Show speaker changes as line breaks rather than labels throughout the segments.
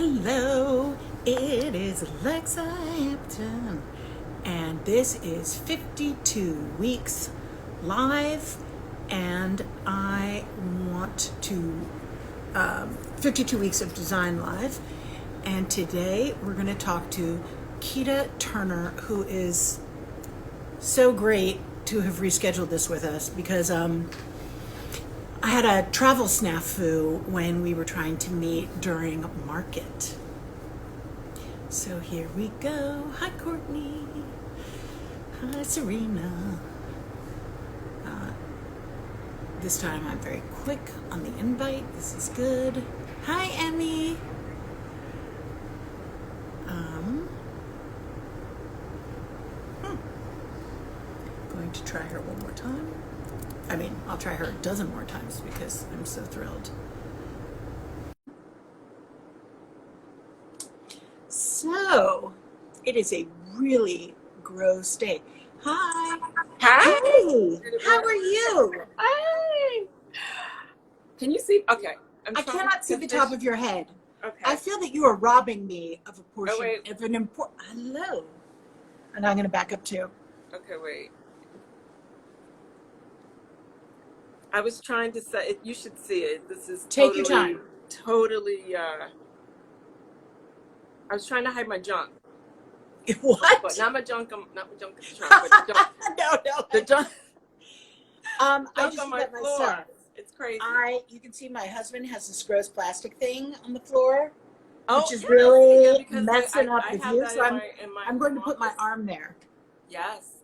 Hello, it is Alexa Hampton, and this is 52 weeks live, and I want to 52 weeks of design live, and today we're going to talk to Keita Turner, who is so great to have rescheduled this with us because I had a travel snafu when we were trying to meet during market. So here we go. Hi, Courtney. Hi, Serena. This time I'm very quick on the invite. This is good. Hi, Emmy. Going to try her one more time. I mean, I'll try her a dozen more times because I'm so thrilled. So, it is a really gross day. Hi.
Hi.
Hey, how are you?
Hi. Can you see? Okay.
I cannot see the top of your head.
Okay.
I feel that you are robbing me of a portion
wait.
of an important. Hello. And I'm going to back up too.
Okay, wait. I was trying to say, you should see it. This is
Take your time.
Totally, I was trying to hide my junk.
What?
But not my junk, not my junk in the trunk, but the junk.
No.
The junk,
I
junk
just
on
did
my
that
floor.
myself.
It's crazy.
You can see my husband has this gross plastic thing on the floor, which is
yeah,
really
because
messing up
I
the
have
view.
that
So
in my
I'm going to put my
office.
arm there.
Yes.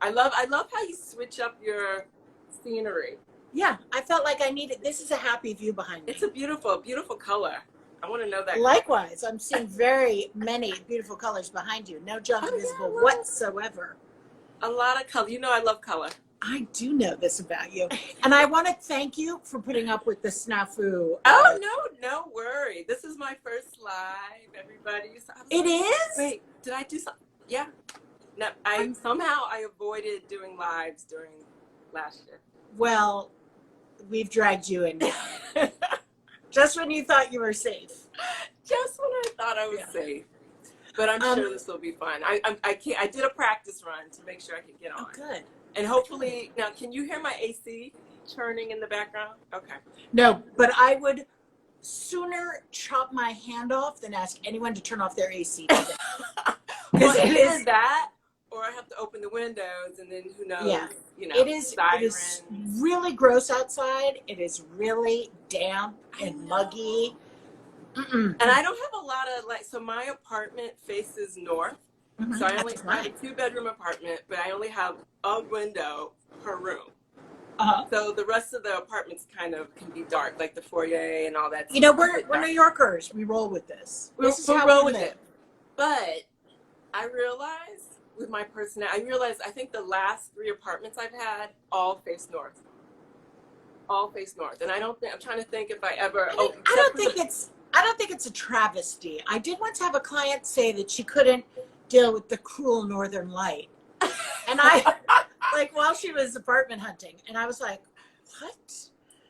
I love how you switch up your scenery.
Yeah, I felt like I needed. This is a happy view behind me.
It's a beautiful color. I want to know that.
Likewise, I'm seeing very many beautiful colors behind you. No junk visible whatsoever.
A lot of color. You know I love color.
I do know this about you. And I want to thank you for putting up with the snafu.
Oh, no worry. This is my first live, everybody. So
it is?
Wait, did I do something? Yeah. No, I avoided doing lives during last year.
Well, we've dragged you in now. Just when you thought you were safe.
Just when I thought I was safe. But I'm sure this will be fun. I did a practice run to make sure I could get on.
Oh, good.
And hopefully, now, can you hear my AC churning in the background? Okay.
No, but I would sooner chop my hand off than ask anyone to turn off their AC today.
Well, either that, or I have to open the windows, and then who knows?
Yeah.
You know,
it is really gross outside. It is really damp and muggy.
And I don't have a lot of so my apartment faces north. Mm-hmm. So I have a 2-bedroom apartment, but I only have a window per room. Uh-huh. So the rest of the apartments kind of can be dark, like the foyer and all that.
You know, we're New Yorkers. We roll with this.
We'll roll with it. But I realized with my personality, I think the last 3 apartments I've had all face north. And I'm trying to think if I ever.
I don't think it's a travesty. I did once have a client say that she couldn't deal with the cruel northern light, and I while she was apartment hunting, and I was like, what?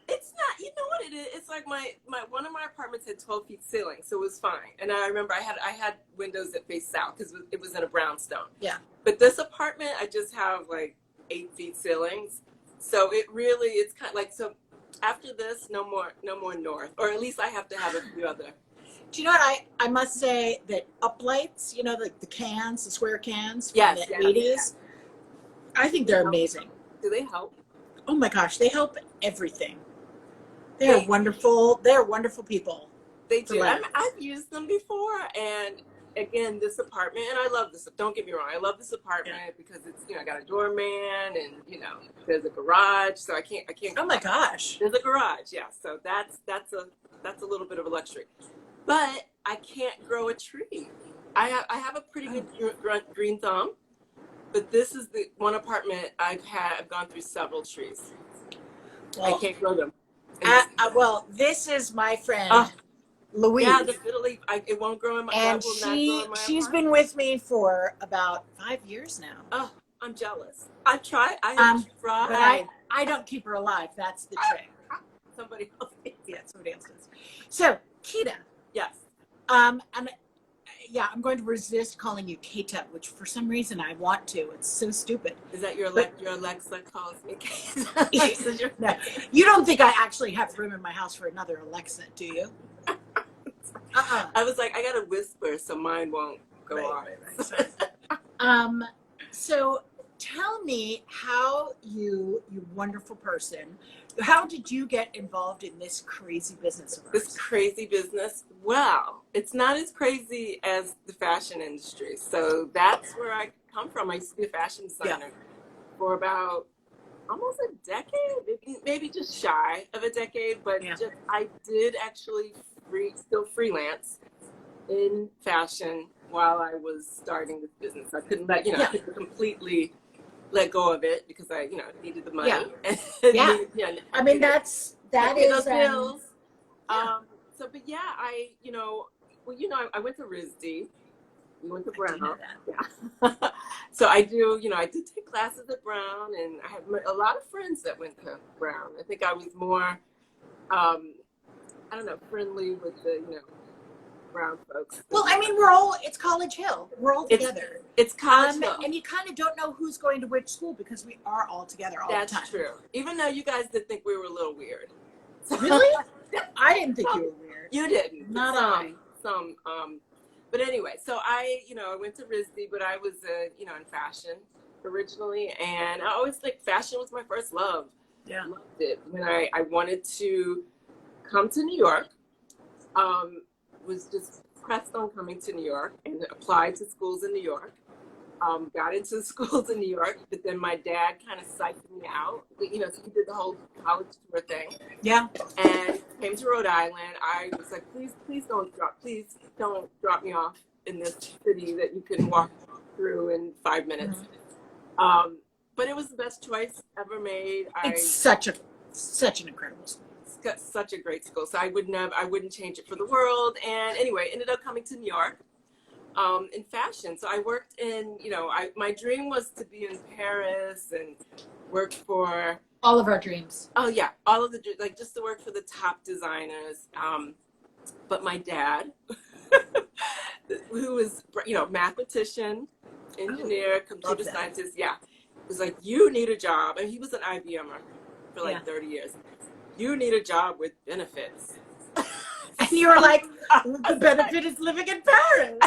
It's not, you know what it is? It's like my one of my apartments had 12 feet ceiling, so it was fine. And I remember I had windows that faced south because it was in a brownstone.
Yeah.
But this apartment, I just have 8 feet ceilings, so it's kind of so. After this, no more north, or at least I have to have a few other.
Do you know what I must say that uplights, you know, the cans, the square cans from the 80s, I think they're amazing.
Do they help?
Oh my gosh, they help everything. They're wonderful. They're wonderful people.
They do. I've used them before, and again, this apartment, and I love this. Don't get me wrong, I love this apartment because it's I got a doorman, and there's a garage, so I can't.
Oh my gosh,
there's a garage, yeah. So that's a little bit of a luxury, but I can't grow a tree. I have a pretty good green thumb, but this is the one apartment I've gone through several trees. Well, I can't grow them.
Well, this is my friend. Louise.
Yeah, the fiddle leaf. It won't grow in my.
And she's been with me for about 5 years now.
Oh, I'm jealous. I try. I have tried.
But I don't keep her alive. That's the trick.
Somebody else.
Yeah, somebody else does. So, Keita.
Yes.
And yeah, I'm going to resist calling you Keita, which for some reason I want to. It's so stupid.
Is that your
But
your Alexa calls me Keita? Alexa's your
no, you don't think I actually have room in my house for another Alexa, do you?
I was like, I gotta whisper so mine won't go off.
Right. So tell me how you wonderful person, how did you get involved in this crazy business of ours?
This crazy business? Well, it's not as crazy as the fashion industry. So that's where I come from. I used to be a fashion designer for about almost a decade, maybe just shy of a decade, but I did actually still freelance in fashion while I was starting this business. I couldn't I couldn't completely let go of it because I needed the money.
I mean that is
bills. So but I went to RISD. We went to Brown. Yeah. So I did take classes at Brown, and I had a lot of friends that went to Brown. I think I was more friendly with the Brown folks.
Well, I mean, it's College Hill. We're all together.
It's College Hill.
And you kind of don't know who's going to which school because we are all together all the time.
That's true. Even though you guys did think we were a little weird.
Really? I didn't think you were weird.
You didn't.
Not I.
But anyway, so I went to RISD, but I was in fashion originally, and I always fashion was my first love.
Yeah.
Loved it. When I wanted to come to New York, was just pressed on coming to New York and applied to schools in New York. Got into schools in New York, but then my dad kind of psyched me out. So he did the whole college tour thing.
Yeah.
And came to Rhode Island. I was like, please don't drop me off in this city that you can walk through in 5 minutes. Mm-hmm. But it was the best choice ever made.
It's such an incredible school.
Got such a great school, so I wouldn't change it for the world. And anyway, ended up coming to New York in fashion. So I worked in my dream was to be in Paris and work for
all of our dreams.
Oh yeah, all of the just to work for the top designers. But my dad, who was mathematician, engineer, computer scientist, was like, you need a job, and he was an IBMer for 30 years. You need a job with benefits.
And you were like, the benefit is living in Paris.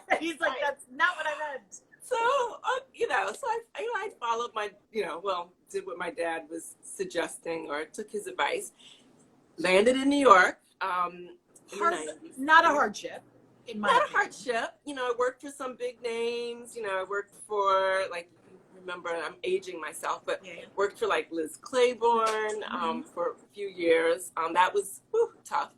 And he's like, that's not what I meant.
So, I followed my, did what my dad was suggesting or took his advice. Landed in New York.
Not a hardship.
Not a hardship. I worked for some big names. I worked for, remember, I'm aging myself, but worked for Liz Claiborne for a few years. That was tough.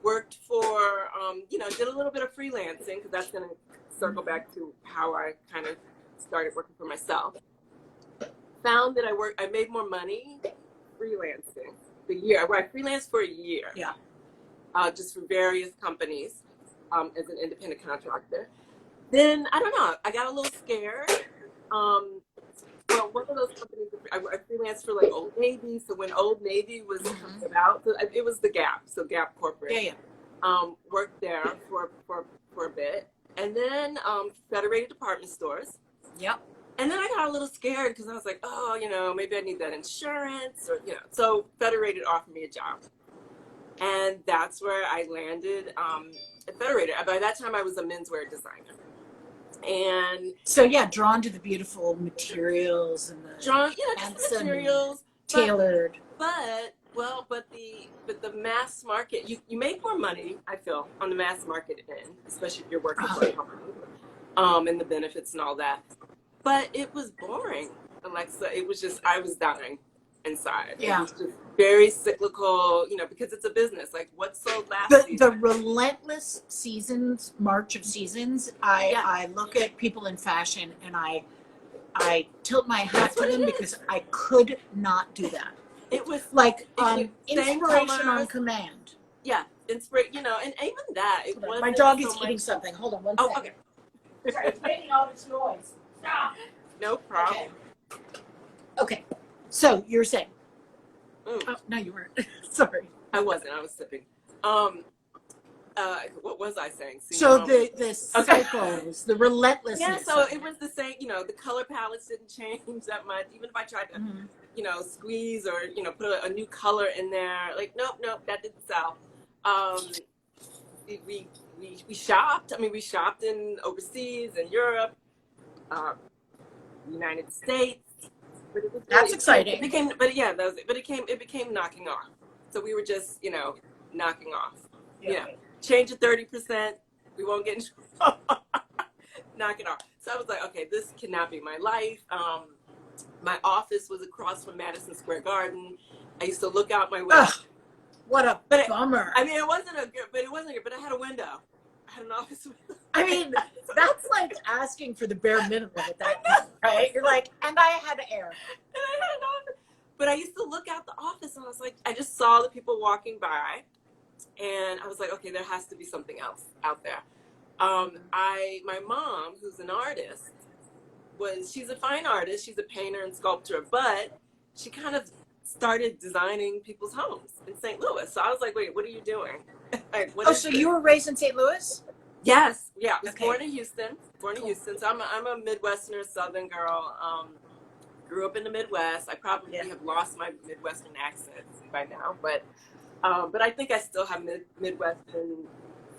Worked for, did a little bit of freelancing because that's going to circle back to how I kind of started working for myself. Found that I made more money freelancing the year. I freelanced for a year.
Yeah.
Just for various companies as an independent contractor. Then, I don't know, I got a little scared. One of those companies, I freelanced for Old Navy. So when Old Navy was coming about, so it was the Gap, so Gap Corporate. Worked there for a bit, and then Federated Department Stores.
Yep.
And then I got a little scared because I was like, maybe I need that insurance, or So Federated offered me a job, and that's where I landed at Federated. By that time, I was a menswear designer. And
so drawn to the beautiful materials and
just materials,
tailored.
But the mass market, you make more money, I feel, on the mass market end, especially if you're working for a company, and the benefits and all that. But it was boring, Alexa. It was just, I was dying inside.
Yeah.
It was just very cyclical, because it's a business. What sold last season?
The relentless seasons, march of seasons. I look at people in fashion and I tilt my hat to them because I could not do that.
It was
inspiration on command.
Yeah, inspiration. And even that. It wasn't
my dog is eating something. Hold on one second.
Okay.
It's making all this noise. Stop.
No problem.
Okay. So you're saying?
Mm.
Oh, no, you weren't. Sorry.
I wasn't. I was sipping. what was I saying? See,
So the cycles, the relentlessness.
Yeah, so it was the same, you know, the color palettes didn't change that much. Even if I tried to, you know, squeeze or, you know, put a new color in there, like, nope, that didn't sell. We shopped. I mean, we shopped in overseas, in Europe, United States. But it was
That's exciting.
It became knocking off. So we were just, you know, knocking off. Yeah. Change it 30%. We won't get in trouble. Knock it off. So I was like, okay, this cannot be my life. My office was across from Madison Square Garden. I used to look out my window.
What a bummer.
I mean, it wasn't good, but I had a window. I had an office window.
I mean, that's like asking for the bare minimum at that point, right? You're like, and I had air.
And I had an office. But I used to look out the office and I was like, I just saw the people walking by and I was like, okay, there has to be something else out there. My mom, who's an artist, she's a fine artist. She's a painter and sculptor, but she kind of started designing people's homes in St. Louis. So I was like, wait, what are you doing? Like,
so you were raised in St. Louis?
Yes. Yeah. I was born in Houston. So I'm a Midwesterner, Southern girl. Grew up in the Midwest. I probably have lost my Midwestern accent by now, but I think I still have Midwestern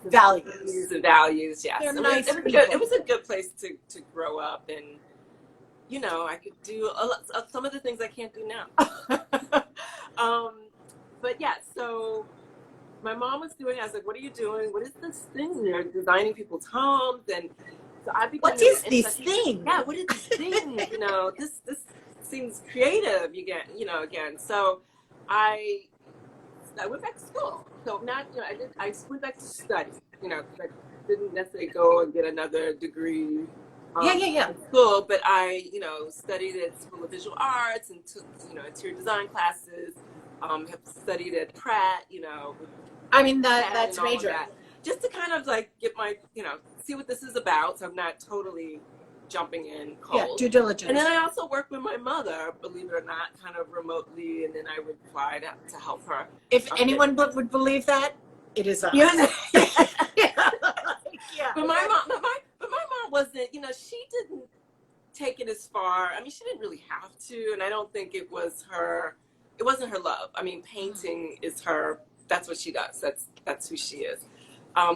values. Yes. It was a good place to grow up, and you know, I could do some of the things I can't do now. But yeah, so my mom was doing. I was like, "What are you doing? What is this thing? You're designing people's homes." And so I became.
What is this thing?
Yeah, what is this thing? You know, this seems creative. Again. So I went back to school. So not, you know, I went back to study. You know, I didn't necessarily go and get another degree. In school, but I, you know, studied at School of Visual Arts and took, you know, interior design classes. Have studied at Pratt, you know.
I mean, that's major.
That. Just to kind of like get my, you know, see what this is about, so I'm not totally jumping in cold.
Yeah, due diligence.
And then I also worked with my mother, believe it or not, kind of remotely, and then I would fly to help her.
If anyone would believe that, it is us.
Yeah. But my mom wasn't, you know, she didn't take it as far. I mean, she didn't really have to, and I don't think it wasn't her love. I mean, painting is her, that's what she does. That's who she is.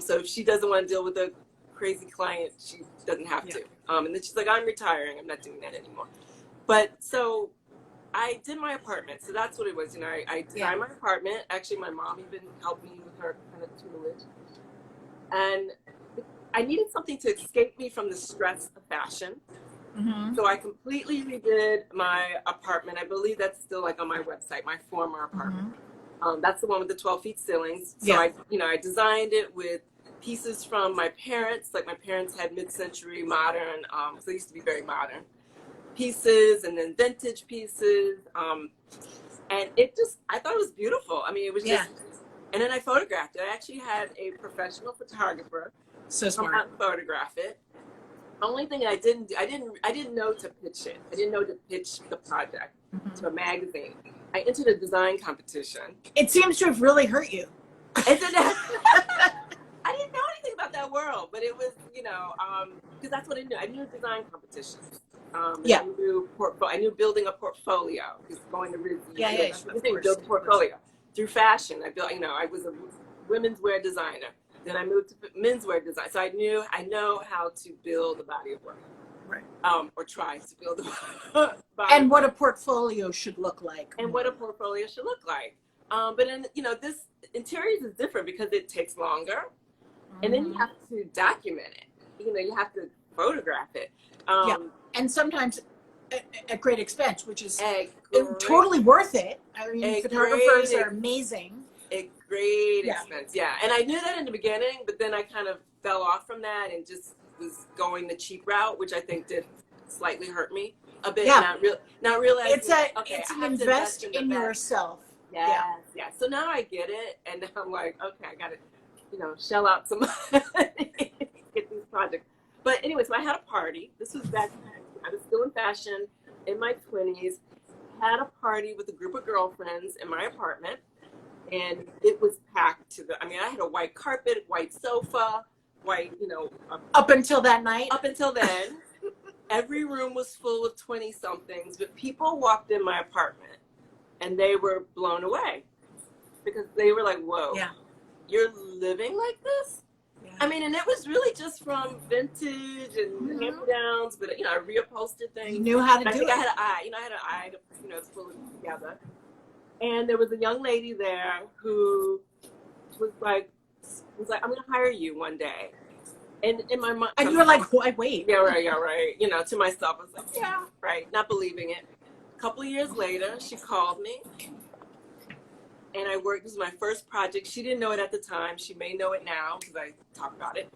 So if she doesn't want to deal with a crazy client, she doesn't have to. And then she's like, I'm retiring. I'm not doing that anymore. But so I did my apartment. So that's what it was. You know, I designed my apartment. Actually, my mom even helped me with her kind of tutelage. And I needed something to escape me from the stress of fashion. Mm-hmm. So I completely redid my apartment. I believe that's still like on my website, my former apartment. Mm-hmm. That's the one with the 12 feet ceilings. So I designed it with pieces from my parents. Like my parents had mid-century modern, so they used to be very modern pieces, and then vintage pieces. And I thought it was beautiful. I mean, it was just, and then I photographed it. I actually had a professional photographer come out and photograph it. Only thing I didn't know to pitch it. I didn't know to pitch the project to a magazine. I entered a design competition.
It seems to have really hurt you.
I didn't know anything about that world, but it was, you know, because that's what I knew. I knew design competitions. I knew building a portfolio. Just going to build a portfolio through fashion. I built, you know, I was a women's wear designer. Then I moved to menswear design. So I know how to build a body of work. Right. Or try to build a body.
And what a portfolio should look like.
But then, you know, this interiors is different because it takes longer. And then you have to document it. You know, you have to photograph it.
And sometimes at great expense, which is totally worth it. I mean, photographers are amazing.
Great expense, and I knew that in the beginning, but then I kind of fell off from that and just was going the cheap route, which I think did slightly hurt me a bit. Not realizing
it's an invest in yourself.
So now I get it, and now I'm like, okay, I gotta, you know, shell out some money to get these projects. But anyway, so I had a party. This was back then. I was still in fashion, in my 20s. Had a party with a group of girlfriends in my apartment. and it was packed to the. I mean, I had a white carpet, white sofa, white,
Up until that night?
Up until then, every room was full of 20-somethings, but people walked in my apartment and they were blown away because they were like, whoa,
Yeah.
You're living like this?
Yeah.
I mean, and it was really just from vintage and hand-me-downs, but, I reupholstered things.
You knew how to do it.
I had an eye, I had an eye to, pull it together. And there was a young lady there who was like, I'm going to hire you one day. And in my mind,
and you were like, why wait?
Yeah, right. To myself, I was like, yeah, right. Not believing it. A couple of years later, she called me. And I worked, this was my first project. She didn't know it at the time. She may know it now because I talk about it.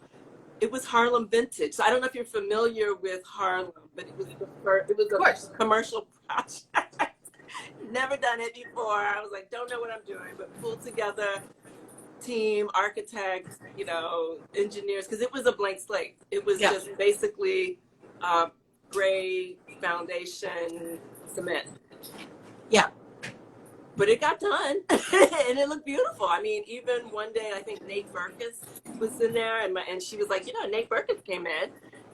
It was Harlem Vintage. So I don't know if you're familiar with Harlem, but it was a commercial project. Never done it before. I was like, don't know what I'm doing, but pulled together team, architects, engineers, because it was a blank slate. It was just basically gray foundation cement. Yeah. But it got done, and it looked beautiful. I mean, even one day, I think Nate Berkus was in there, and she was like, Nate Berkus came in,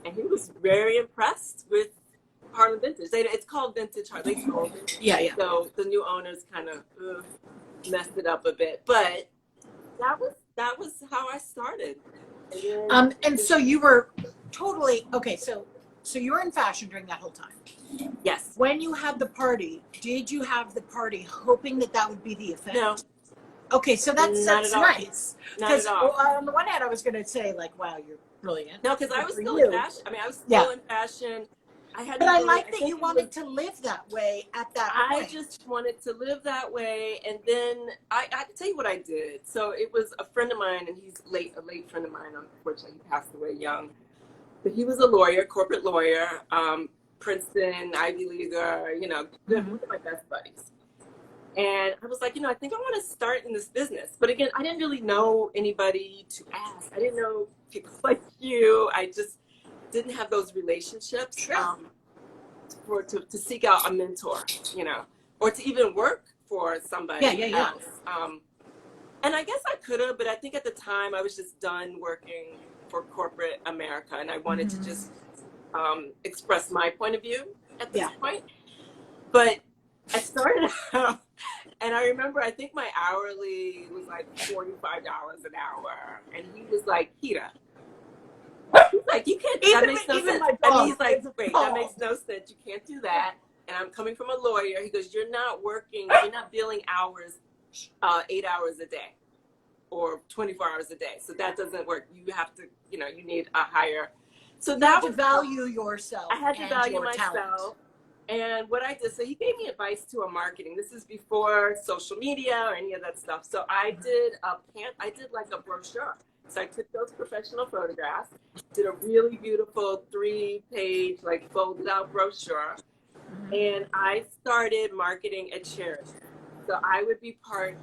and he was very impressed with Harlem Vintage. It's called Vintage Harlem. They sold it. Yeah. So the new owners kind of messed it up a bit, but that was how I started.
And so you were totally okay. So you were in fashion during that whole time.
Yes.
When you had the party, did you have the party hoping that would be the effect?
No.
Okay, so that's nice.
Not at all.
On the one hand, I was going to say like, wow, you're brilliant.
No, because I was still in fashion. I mean, I was still in fashion. But
I like that you wanted to live that way at that point.
I just wanted to live that way, and then I can tell you what I did. So it was a friend of mine, and he's a late friend of mine. Unfortunately, he passed away young. But he was a lawyer, corporate lawyer, Princeton, Ivy Leaguer, one of my best buddies. And I was like, I think I want to start in this business. But again, I didn't really know anybody to ask. I didn't know people like you. I just didn't have those relationships to seek out a mentor, or to even work for somebody else. And I guess I could have, but I think at the time I was just done working for corporate America, and I wanted to just express my point of view at this point. But I started out, and I remember, I think my hourly was like $45 an hour, and he was like, Keita, he's like, you can't, that makes no sense. And he's like, wait, that makes no sense. You can't do that. And I'm coming from a lawyer. He goes, you're not billing hours, 8 hours a day or 24 hours a day. So that doesn't work. You have to, you need a higher. So that was
value yourself.
I had to value myself. And what I did, so he gave me advice to a marketing. This is before social media or any of that stuff. So I did like a brochure. So I took those professional photographs, did a really beautiful 3-page, like folded out brochure, and I started marketing at charity. So I would be part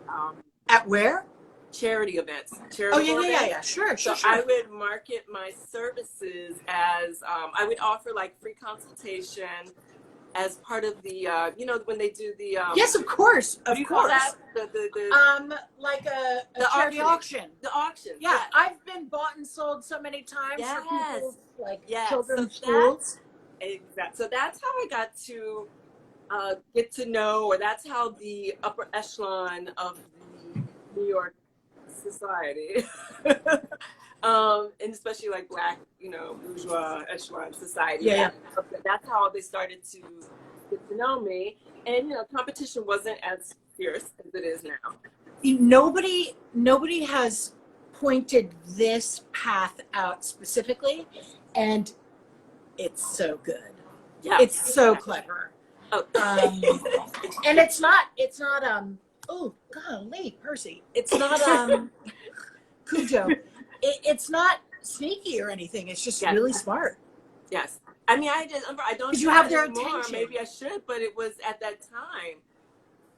of
at where?
Charity events.
Yeah. Sure.
I would market my services as I would offer like free consultation as part of the when they do the
yes, of course,
what do you call that?
Like a charity auction.
The auction.
Yeah, I've been bought and sold so many times for people's children's schools.
Exactly. So that's how I got to get to know, or that's how the upper echelon of the New York society, and especially like Black, bourgeois echelon society.
Yeah.
That's how they started to get to know me. And competition wasn't as fierce as it is now.
Nobody has pointed this path out specifically, and it's so good.
Yeah,
it's so clever.
Oh.
And it's not. Oh golly, Percy! It's not Cujo. It's not sneaky or anything. It's just really smart.
Yes. I mean, I don't.
Did you have their
anymore.
attention?
Maybe I should, but it was at that time.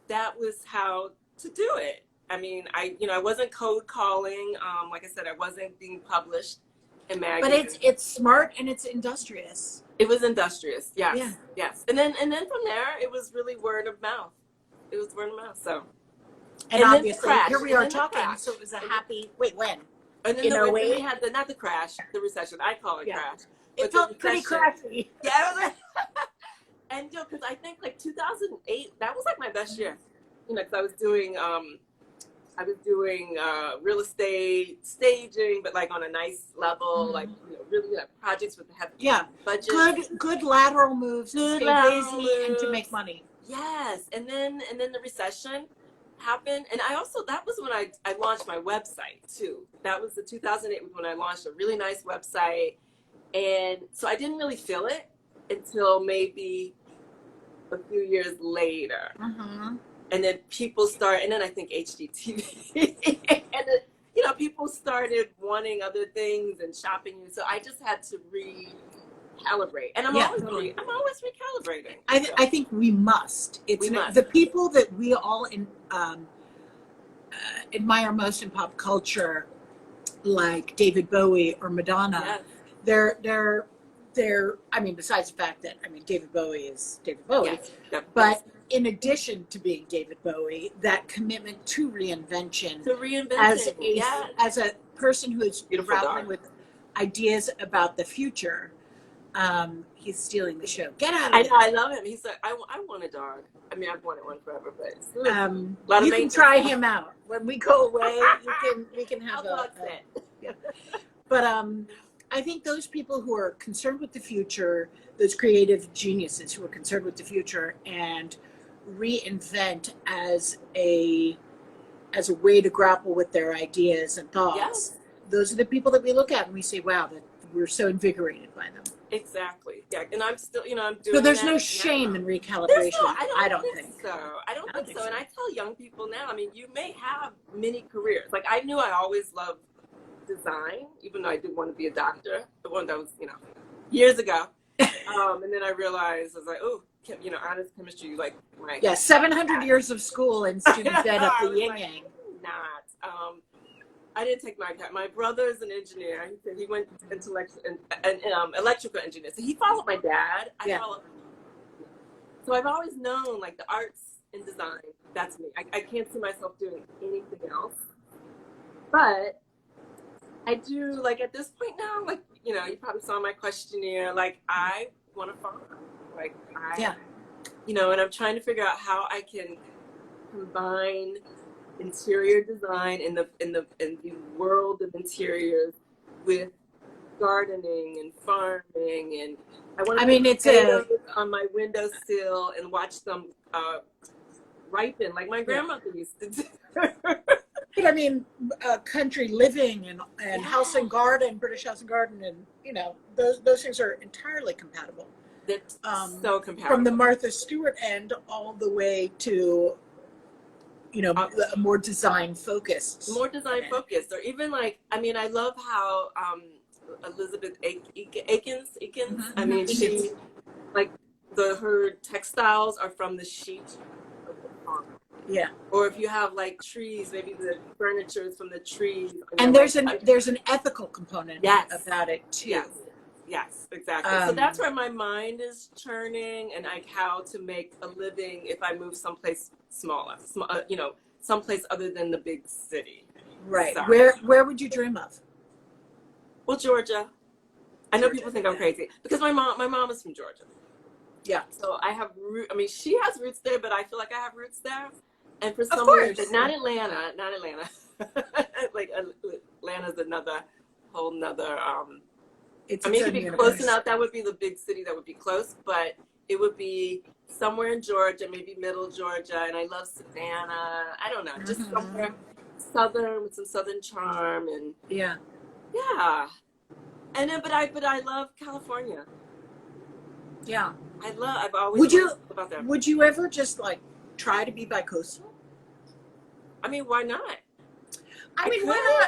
That was how to do it. I mean, I wasn't cold calling. Like I said, I wasn't being published in magazines.
But it's smart and it's industrious.
It was industrious. Yes.
Yeah.
Yes. And then from there, it was really word of mouth. It was word of mouth. So.
And
then the
obviously,
crash.
here we
And
are
then the
talking,
crash.
so it was a happy, wait, when?
And then,
In
then we
08?
had not the crash, the recession. I call it
Yeah.
crash.
It
But
felt
the
pretty
recession.
crashy.
Yeah, it was and because I think like 2008, that was like my best year. Because I was doing real estate staging, but like on a nice level, like really projects with heavy budgets.
Good lateral moves to
Good
stay
lateral
busy and to
moves.
make money.
Yes, and then the recession happened, and I also, that was when I launched my website too. That was the 2008 when I launched a really nice website, and so I didn't really feel it until maybe a few years later. And then people start, and then I think HGTV, and then, people started wanting other things and shopping you. So I just had to recalibrate, and I'm always recalibrating.
I think we must.
We must.
The people that we all admire most in pop culture, like David Bowie or Madonna. Yes. They're. I mean, besides the fact that David Bowie is David Bowie,
yes.
but in addition to being David Bowie, that commitment to reinvention, as a person who is grappling with ideas about the future, he's stealing the show. Get out of here.
I love him. He's like, I want a dog. I've wanted one forever, but it's
you can try him out when we go away. We can have But I think those people who are concerned with the future, those creative geniuses who are concerned with the future and reinvent as a way to grapple with their ideas and thoughts, those are the people that we look at and we say, wow, that we're so invigorated by them.
Exactly. Yeah, and I'm still, I'm doing.
So there's no shame in recalibration.
I don't think so. I don't think so. And I tell young people now, you may have many careers. Like I knew I always loved design, even though I did want to be a doctor. The one that was, years ago. And then I realized, I was like, oh, honors chemistry, like my
700 years of school and student debt up the yin yang.
I didn't take my brother's an engineer. He went into electrical engineer. So he followed my dad. I followed him. So I've always known like the arts and design. That's me. I can't see myself doing anything else. But I do, like at this point now, like, you probably saw my questionnaire, like I want to farm. Like and I'm trying to figure out how I can combine interior design in the world of interiors with gardening and farming, and I want to put potatoes on my windowsill and watch them ripen like my grandmother used to do.
But country living and house and garden, British house and garden, and those things are entirely compatible.
That's so compatible.
From the Martha Stewart end all the way to more design focused.
Or even like, I love how Elizabeth Akins. She like her textiles are from the sheet of the farm.
Yeah.
Or if you have like trees, maybe the furniture is from the trees.
And there's an ethical component about it too.
Yes, exactly. So that's where my mind is churning, and like how to make a living if I move someplace smaller, someplace other than the big city.
Right. Sorry. Where would you dream of?
Well, Georgia. I know people think I'm crazy because my mom is from Georgia.
Yeah.
So I have she has roots there, but I feel like I have roots there. And for some reason, not Atlanta. Like Atlanta's another whole nother. It could be close enough. That would be the big city that would be close, but it would be somewhere in Georgia, maybe middle Georgia. And I love Savannah. I don't know, just somewhere southern with some southern charm and yeah. And then, but I love California.
Yeah,
I've always loved about that.
Would you ever just like try to be bicoastal?
Why not?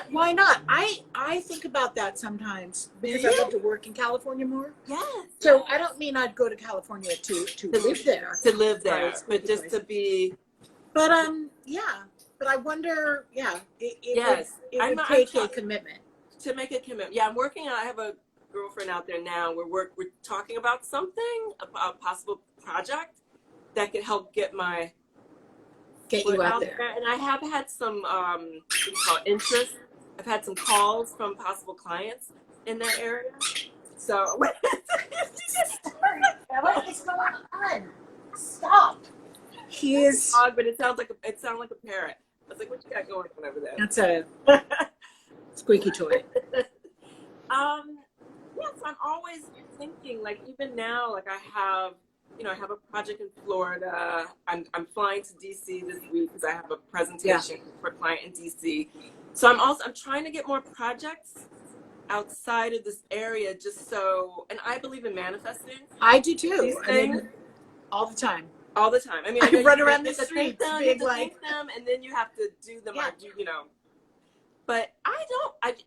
Why not? I think about that sometimes because I love to work in California more.
Yes.
So I don't mean I'd go to California to live there.
To live there, but just to be.
But But I wonder. It would take a commitment.
To make a commitment. Yeah, I'm working on. I have a girlfriend out there now. We're talking about something, a possible project that could help get my
Get
put
you out
out
there.
there. And I have had some interest. I've had some calls from possible clients in that area. So
What is going on? Stop. He is.
dog, but it sounds like a parrot. I was like, what you got going on over there?
That's a squeaky toy.
Yes, I'm always thinking, like, even now, like I have a project in Florida. I'm flying to DC this week because I have a presentation for a client in DC. So I'm trying to get more projects outside of this area, just so, and I believe in manifesting.
I do too.
These
I
things.
mean, all the time.
All the time. I mean,
I
know
run
you
around the
have to
streets,
think them, you have to think them, and then you have to do them, or do, But I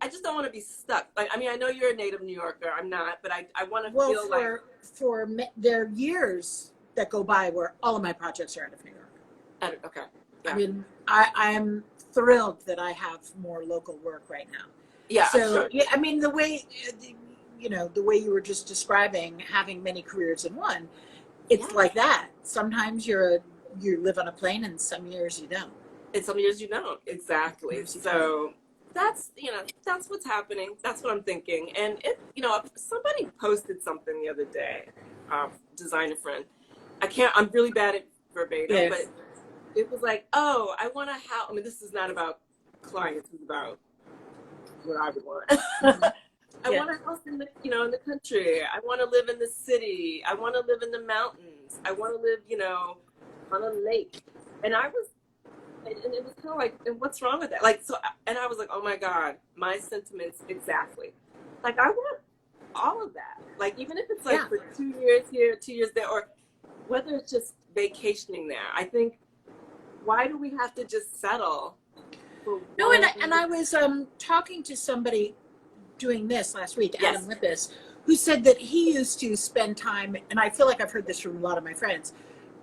just don't want to be stuck. Like, I mean, I know you're a native New Yorker. I'm not, but I want to feel like.
For there are years that go by where all of my projects are out of New York.
Okay. Yeah.
I mean, I'm thrilled that I have more local work right now.
Yeah.
So,
sure.
yeah, I mean, the way you were just describing having many careers in one, it's like that. Sometimes you live on a plane, and some years you don't.
And some years you don't. Exactly. So that's what's happening. That's what I'm thinking. And if somebody posted something the other day, designer friend. I'm really bad at verbatim, but it was like, oh, I want a house. I mean, this is not about clients. It's about what I would want. I want a house in the in the country. I want to live in the city. I want to live in the mountains. I want to live on a lake. And I was. And it was kind of like, and what's wrong with that? Like, so, and I was like, oh my God, my sentiments exactly. Like, I want all of that. Like, even if it's like for 2 years here, 2 years there, or whether it's just vacationing there. I think, why do we have to just settle?
No, and I was talking to somebody doing this last week, Adam Lippis, who said that he used to spend time, and I feel like I've heard this from a lot of my friends,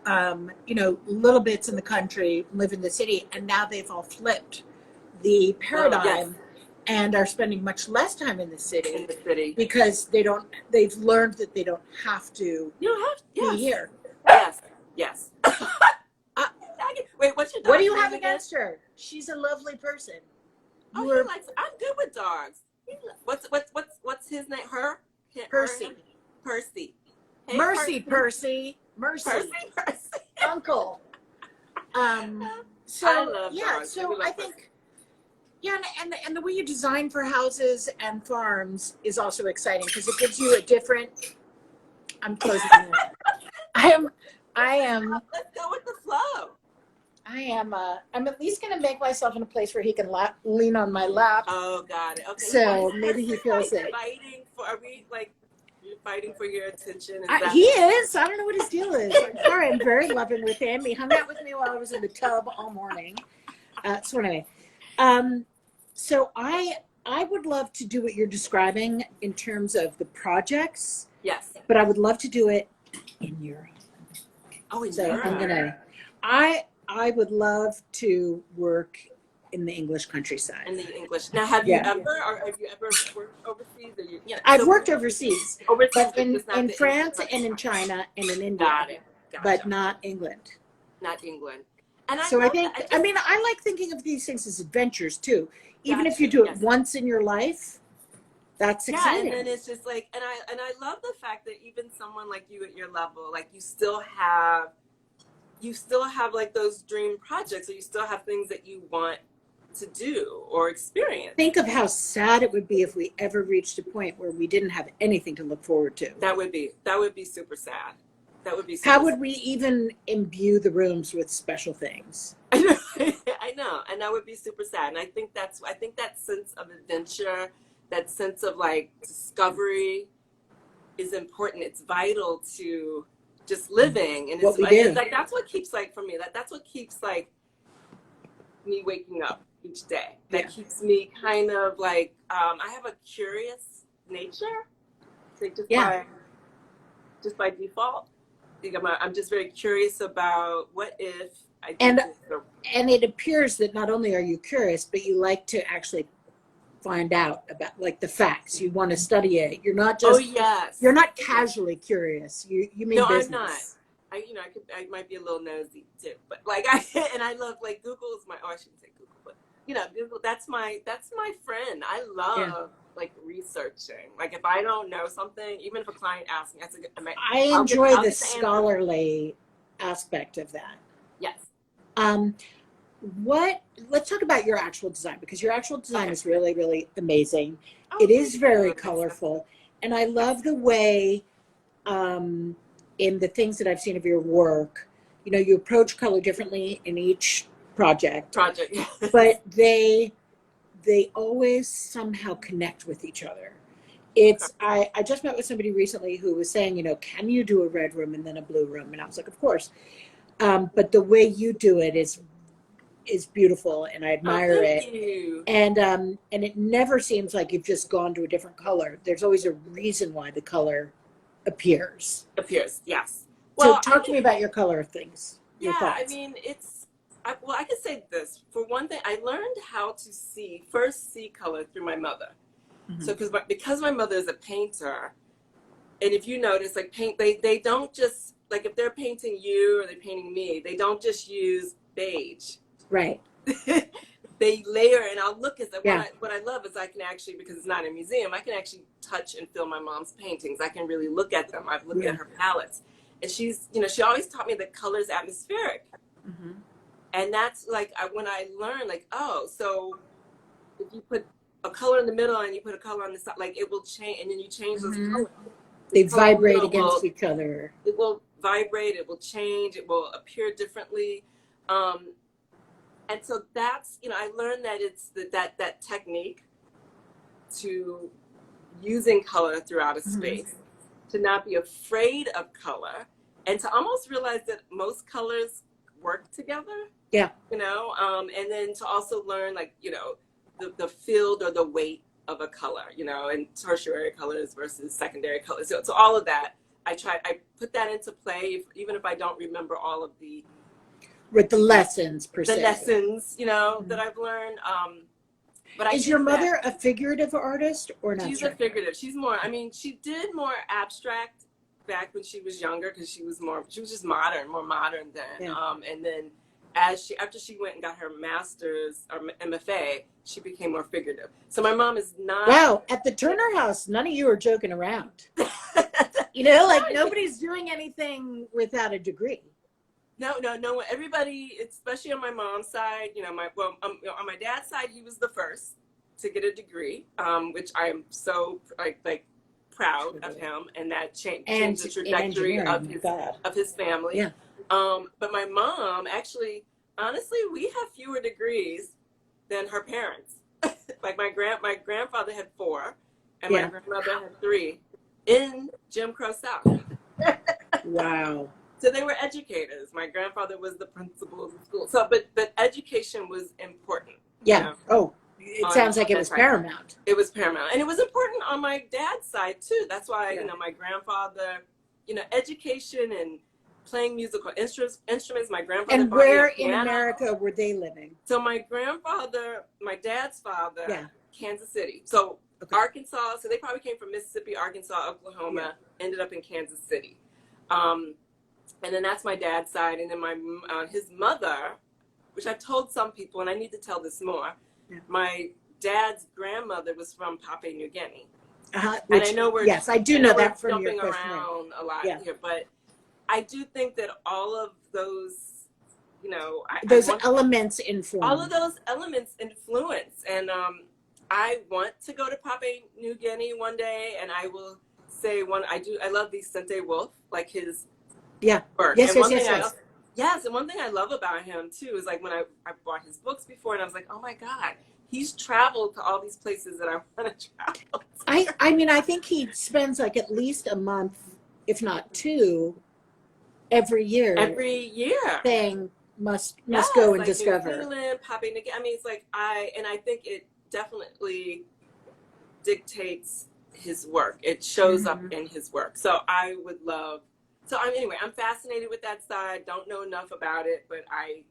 little bits in the country, live in the city, and now they've all flipped the paradigm and are spending much less time in the city because they've learned that they don't have to be here.
Yes. Wait, what's your dog's
What do you
name
have
again?
against her? She's a lovely person.
I'm good with dogs. What's his name?
Percy.
Percy. Hey,
Mercy. Uncle. So
I love dogs.
So I think and the way you design for houses and farms is also exciting because it gives you a different. I'm closing it. I am.
Let's go with the flow.
I'm at least going to make myself in a place where he can lean on my lap.
Oh, got it. Okay.
So maybe he feels it.
Are we like fighting for your attention?
He is. I don't know what his deal is. I'm sorry. I'm very loving with him. He hung out with me while I was in the tub all morning. So anyway, so I would love to do what you're describing in terms of the projects.
Yes.
But I would love to do it in Europe.
Oh, in
so
Europe.
I would love to work in the English countryside.
In the English. Now, have you ever worked overseas?
I've worked overseas, but in
the
France and in China and in India,
Got it. Gotcha.
but not England.
Not England. And
I like thinking of these things as adventures too. Even if you do it once in your life, that's exciting.
And then it's just like, and I love the fact that even someone like you at your level, like you still have like those dream projects, or you still have things that you want to do or experience.
Think of how sad it would be if we ever reached a point where we didn't have anything to look forward to.
That would be super sad. That would be super
How would we even imbue the rooms with special things?
I know, and that would be super sad. And I think that sense of adventure, that sense of like discovery is important. It's vital to just living, and it's like that's what keeps like for me. That's what keeps like me waking up each day. That keeps me kind of like I have a curious nature, like just by default. I'm just very curious about what if I did this.
And it appears that not only are you curious, but you like to actually find out about like the facts. You want to study it. You're not just you're not casually curious. You mean business.
I might be a little nosy too, but and I love like Google is I shouldn't say Google, but Google, that's my friend. I love like researching. Like if I don't know something, even if a client asks me,
I enjoy the scholarly aspect of that.
Yes.
Let's talk about your actual design, because your actual design is really, really amazing.
Oh,
it is very colorful, and I love the way, in the things that I've seen of your work, you approach color differently in each project,
Yes.
but they always somehow connect with each other. It's I just met with somebody recently who was saying, can you do a red room and then a blue room? And I was like, of course. But the way you do it is beautiful, and I admire
thank you.
And it never seems like you've just gone to a different color. There's always a reason why the color appears.
Yes.
Well, so talk to me about your color things.
Yeah, I mean, I can say this. For one thing, I learned how to first see color through my mother. Mm-hmm. So because my mother is a painter, and if you notice, like they don't just, like if they're painting you or they're painting me, they don't just use beige.
Right.
They layer, and I'll look at them. What I love is I can actually, because it's not a museum, I can actually touch and feel my mom's paintings. I can really look at them. I've looked at her palettes. And she's, she always taught me that color is atmospheric. Mm-hmm. And that's like, when I learned, like, oh, so if you put a color in the middle and you put a color on the side, like it will change, and then you change those colors.
They vibrate against each other.
It will vibrate, it will change, it will appear differently. And so that's, I learned that it's that technique to using color throughout a space, to not be afraid of color, and to almost realize that most colors work together.
Yeah.
And then to also learn, like, the field or the weight of a color, and tertiary colors versus secondary colors. So all of that, I put that into play, even if I don't remember all of the
lessons per se.
The lessons, that I've learned. But
is your mother a figurative artist or not?
She's a figurative. She's more, she did more abstract back when she was younger, because she was just more modern then. Yeah. And then after she went and got her master's or MFA, she became more figurative. So my mom is not.
Wow, at the Turner house, none of you are joking around. Nobody's doing anything without a degree.
No. Everybody, especially on my mom's side, on my dad's side, he was the first to get a degree, which I am so proud of him, and that changed the trajectory of his family.
Yeah.
But my mom, actually, honestly, we have fewer degrees than her parents. Like my grandfather had 4, and my grandmother had 3 in Jim Crow South.
Wow.
So they were educators. My grandfather was the principal of the school. So, but education was important.
Yeah. Oh, it sounds like it was paramount.
It was paramount, and it was important on my dad's side too. That's why my grandfather, education and playing musical instruments. My grandfather.
And where in America were they living?
So my dad's father, Kansas City. So Arkansas. So they probably came from Mississippi, Arkansas, Oklahoma. Ended up in Kansas City. And then that's my dad's side. And then his mother, which I've told some people, and I need to tell this more. Yeah. My dad's grandmother was from Papua New Guinea. And I know
I do know that from your
jumping around a lot here, but I do think that all of those,
elements influence.
All of those elements influence, and I want to go to Papua New Guinea one day, and I will say I love Vicente Wolf, like his.
Yeah.
Work.
Yes.
And one thing I love about him too is like when I bought his books before, and I was like, oh my God, he's traveled to all these places that I want to travel to.
I think he spends like at least a month, if not 2, every year. Saying must go and discover.
New Zealand, Papua New Guinea. It's like I think it definitely dictates his work. It shows up in his work. So I would love. So I'm fascinated with that side. Don't know enough about it, but I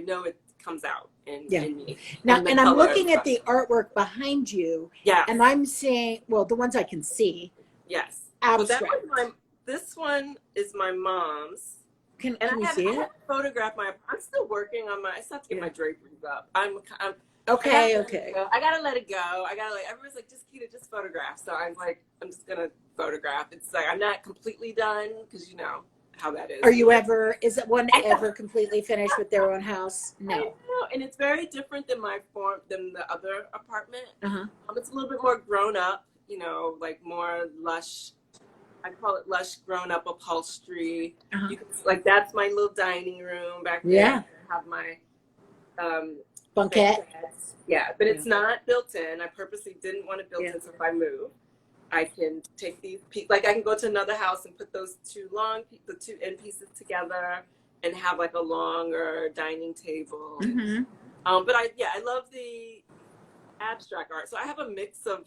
know it comes out in me.
Now, and I'm looking at the artwork behind you.
Yeah.
And I'm seeing, the ones I can see.
Yes.
Abstract.
Well, this one is my mom's.
Can
And
we see
I
it?
have photographed I'm still working on I still have to get my draperies up.
Okay.
I gotta let it go. Everyone's like, just Keita, just photograph. So I'm like, I'm just gonna photograph. It's like, I'm not completely done because you know how that is.
Is it one ever completely finished with their own house? No.
I know, and it's very different than than the other apartment.
Uh-huh.
It's a little bit more grown up, you know, like more lush. I call it lush grown up upholstery.
Uh-huh.
You can, like, that's my little dining room back there.
Yeah.
I have my
Bunket.
Yeah, but it's not built in. I purposely didn't want it built in, so if I move, I can take these I can go to another house and put the two end pieces together and have like a longer dining table.
Mm-hmm.
But I love the abstract art. So I have a mix of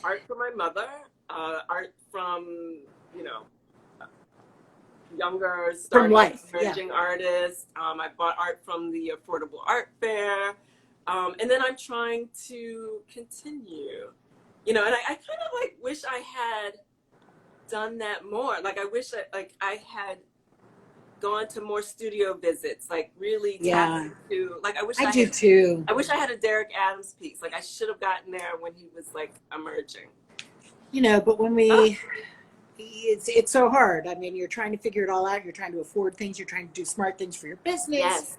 art from my mother, art from, you know, younger starting emerging artists. I bought art from the Affordable Art Fair. And then I'm trying to continue, you know, and I kind of like wish I had done that more. Like I wish that I had gone to more studio visits, like really tapped into, like I wish I
do too.
I wish I had a Derek Adams piece. Like I should have gotten there when he was like emerging.
You know, but when it's so hard. I mean, you're trying to figure it all out. You're trying to afford things. You're trying to do smart things for your business.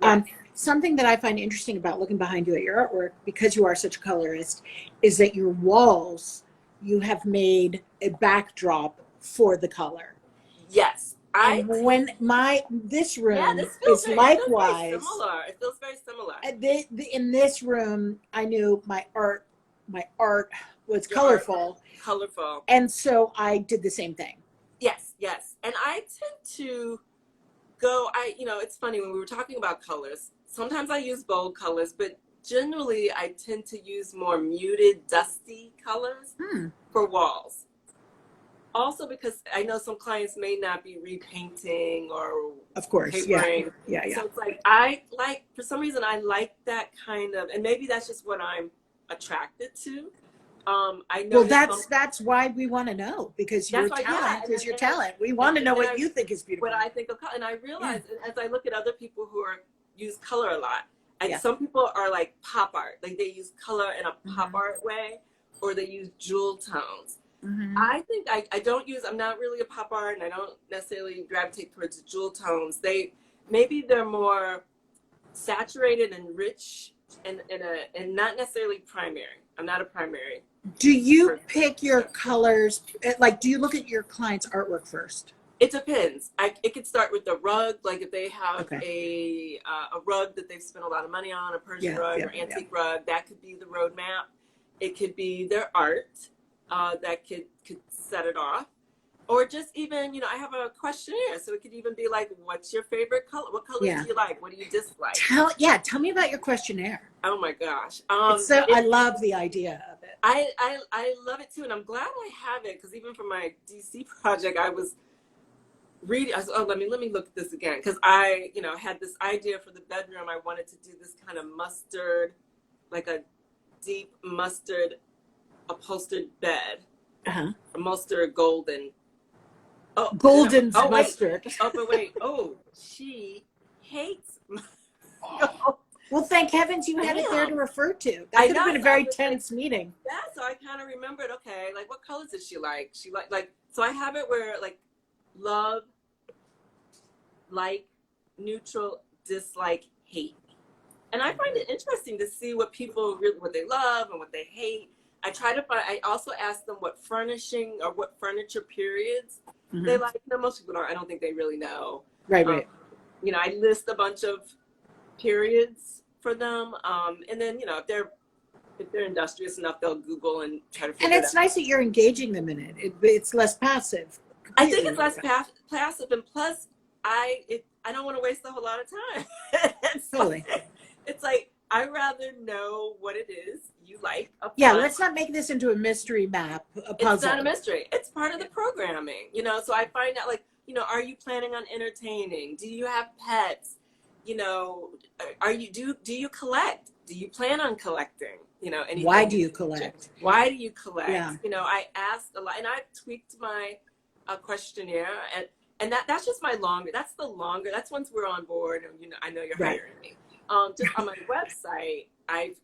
Yes.
Something that I find interesting about looking behind you at your artwork, because you are such a colorist, is that your walls, you have made a backdrop for the color.
Yes.
When this room
this
is likewise.
It feels very similar.
In this room, I knew my art was colorful.
Colorful.
And so I did the same thing.
Yes. And I tend to it's funny when we were talking about colors, sometimes I use bold colors, but generally I tend to use more muted, dusty colors for walls. Also because I know some clients may not be repainting or
of course
papering.
Yeah.
So it's like for some reason I like that kind of, and maybe that's just what I'm attracted to. I know.
Well, that's why we want to know, because your talent is your talent. We want to know what you think is beautiful.
What I think of color, and I realize as I look at other people who use color a lot, and some people are like pop art, like they use color in a pop art way, or they use jewel tones. Mm-hmm. I think I'm not really a pop art, and I don't necessarily gravitate towards jewel tones. They're more saturated and rich, and not necessarily primary. I'm not a primary.
Do you pick your colors? Like, do you look at your client's artwork first?
It depends. It could start with the rug, like if they have a rug that they've spent a lot of money on, a Persian rug or antique rug, that could be the roadmap. It could be their art that could set it off. Or just even, you know, I have a questionnaire, so it could even be like, what's your favorite color? What colors do you like? What do you dislike?
Tell me about your questionnaire.
Oh my gosh.
I love the idea of it.
I love it too, and I'm glad I have it, because even for my DC project, I was reading. I was, let me look at this again, because I, you know, had this idea for the bedroom. I wanted to do this kind of mustard, like a deep mustard upholstered bed, a mustard golden. Oh,
golden mustard.
But wait. Oh, she hates.
Well, thank heavens you had it there to refer to. That could have been a very tense meeting.
Yeah, so I kind of remembered, okay, like what colors does she like? She like so I have it where like love, like, neutral, dislike, hate. And I find it interesting to see what people really, what they love and what they hate. I also ask them what furnishing or what furniture periods they like. You know, most people don't, I don't think they really know.
Right.
You know, I list a bunch of periods for them. And then, you know, if they're industrious enough, they'll Google and try to figure it out. And
it's nice that you're engaging them in it. It's less passive.
I think it's less passive, and plus I don't want to waste a whole lot of time.
Totally.
It's like, I rather know what it is you like.
Let's not make this into a mystery map, a puzzle.
It's not a mystery. It's part of the programming, you know. So I find out, like, you know, are you planning on entertaining? Do you have pets? You know, do you collect? Do you plan on collecting? You know,
why do you collect?
Why do you collect?
Yeah.
You know, I asked a lot, and I've tweaked my a questionnaire, and that's just my longer. That's once we're on board, and I know you're
Right.
hiring me. Just on my website, I've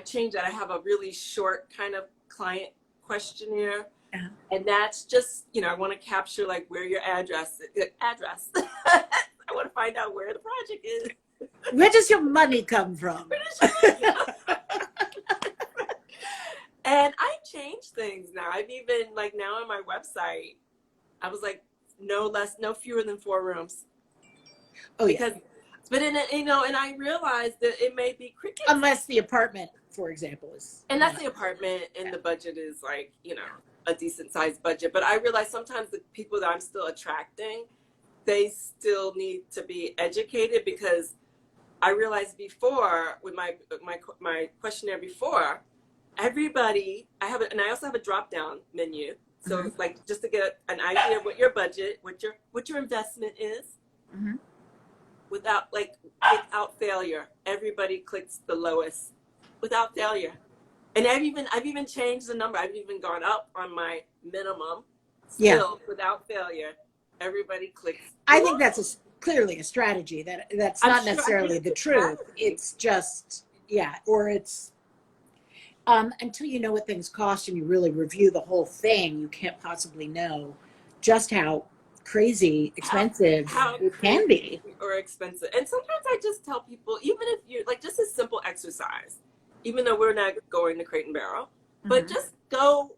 changed that. I have a really short kind of client questionnaire, and that's just I want to capture like where your address. I want to find out where the project is.
Where does your money come from?
And I changed things now. I've even like now on my website, I was like no fewer than 4 rooms.
Oh
because, yeah. But in it, and I realized that it may be crickets.
Unless the apartment, for example, is.
And that's the apartment, and the budget is like a decent sized budget. But I realize sometimes the people that I'm still attracting, they still need to be educated, because I realized before with my questionnaire before, everybody and I also have a drop down menu. So it's like just to get an idea of what your budget, what your investment is, without failure. Everybody clicks the lowest without failure. And I've even changed the number. I've even gone up on my minimum. Still, without failure, everybody clicks.
I think that's clearly a strategy. That's not necessarily the truth. It's just, or it's until you know what things cost and you really review the whole thing, you can't possibly know just how crazy expensive it can be.
Or expensive. And sometimes I just tell people, even if you're like just a simple exercise, even though we're not going to Crate and Barrel, but just go,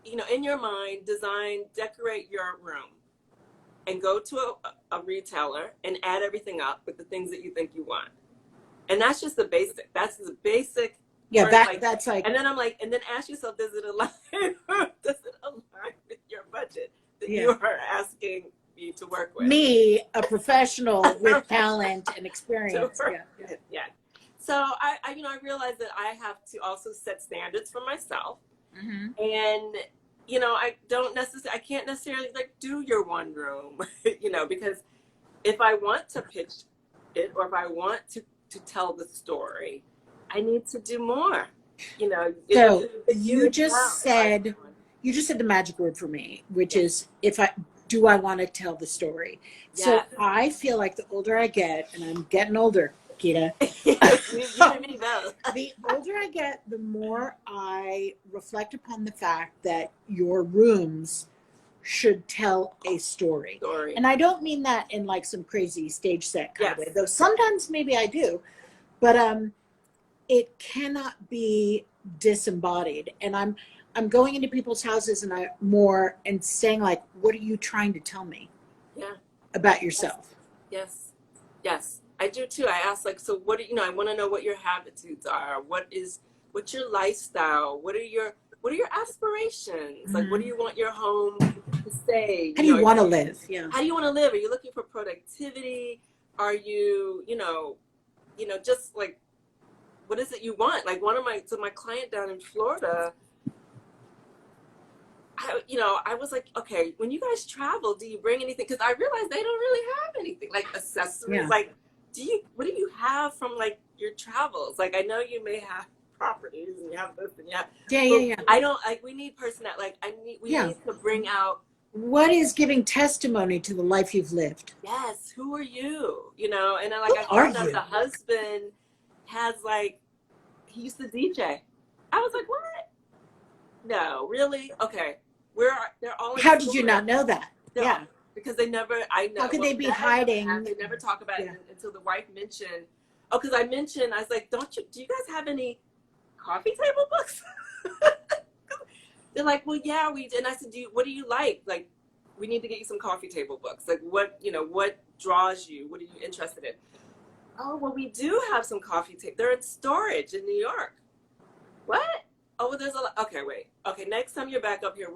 in your mind, decorate your room, and go to a retailer and add everything up with the things that you think you want. And that's just the basic. That's the basic.
Yeah, that's like.
And then I'm like, and then ask yourself, does it align with your budget that you are asking me to work with?
Me, a professional with talent and experience.
Yeah. So I realize that I have to also set standards for myself, and I can't necessarily like do your one room, because if I want to pitch it, or if I want to tell the story, I need to do more.
So you just said the magic word for me, which is do I want to tell the story? Yes. So I feel like the older I get, and I'm getting older, Keita. The older I get, the more I reflect upon the fact that your rooms should tell a story. And I don't mean that in like some crazy stage set kind of way, though sometimes maybe I do, but it cannot be disembodied. And I'm going into people's houses and saying like, what are you trying to tell me about yourself?
Yes. I do too. I ask like, so what I want to know what your habitudes are. What's your lifestyle? What are your aspirations? Like, what do you want your home to say?
How do you want to live? Yeah.
How do you want to live? Are you looking for productivity? Are you, just like, what is it you want? Like my client down in Florida, I was like, okay, when you guys travel, do you bring anything? Because I realized they don't really have anything like accessories. Yeah. Like, what do you have from like your travels? Like, I know you may have properties and you have this and you have.
Yeah.
I don't like. We need personality. Like, we need to bring out.
What is giving testimony to the life you've lived?
Yes. Who are you? And then like I found out the husband has like, he used to DJ. I was like, what? No, really? Okay. They're all.
How did you not know that? Yeah.
Because I know.
How could they be hiding?
They never talk about it until the wife mentioned. Oh, because I was like, do you guys have any coffee table books? They're like, well, yeah, we did. And I said, what do you like? Like, we need to get you some coffee table books. Like, what draws you? What are you interested in? Oh, well, we do have some coffee table. They're in storage in New York. What? Oh, well, there's a lot. Okay, wait. Okay, next time you're back up here,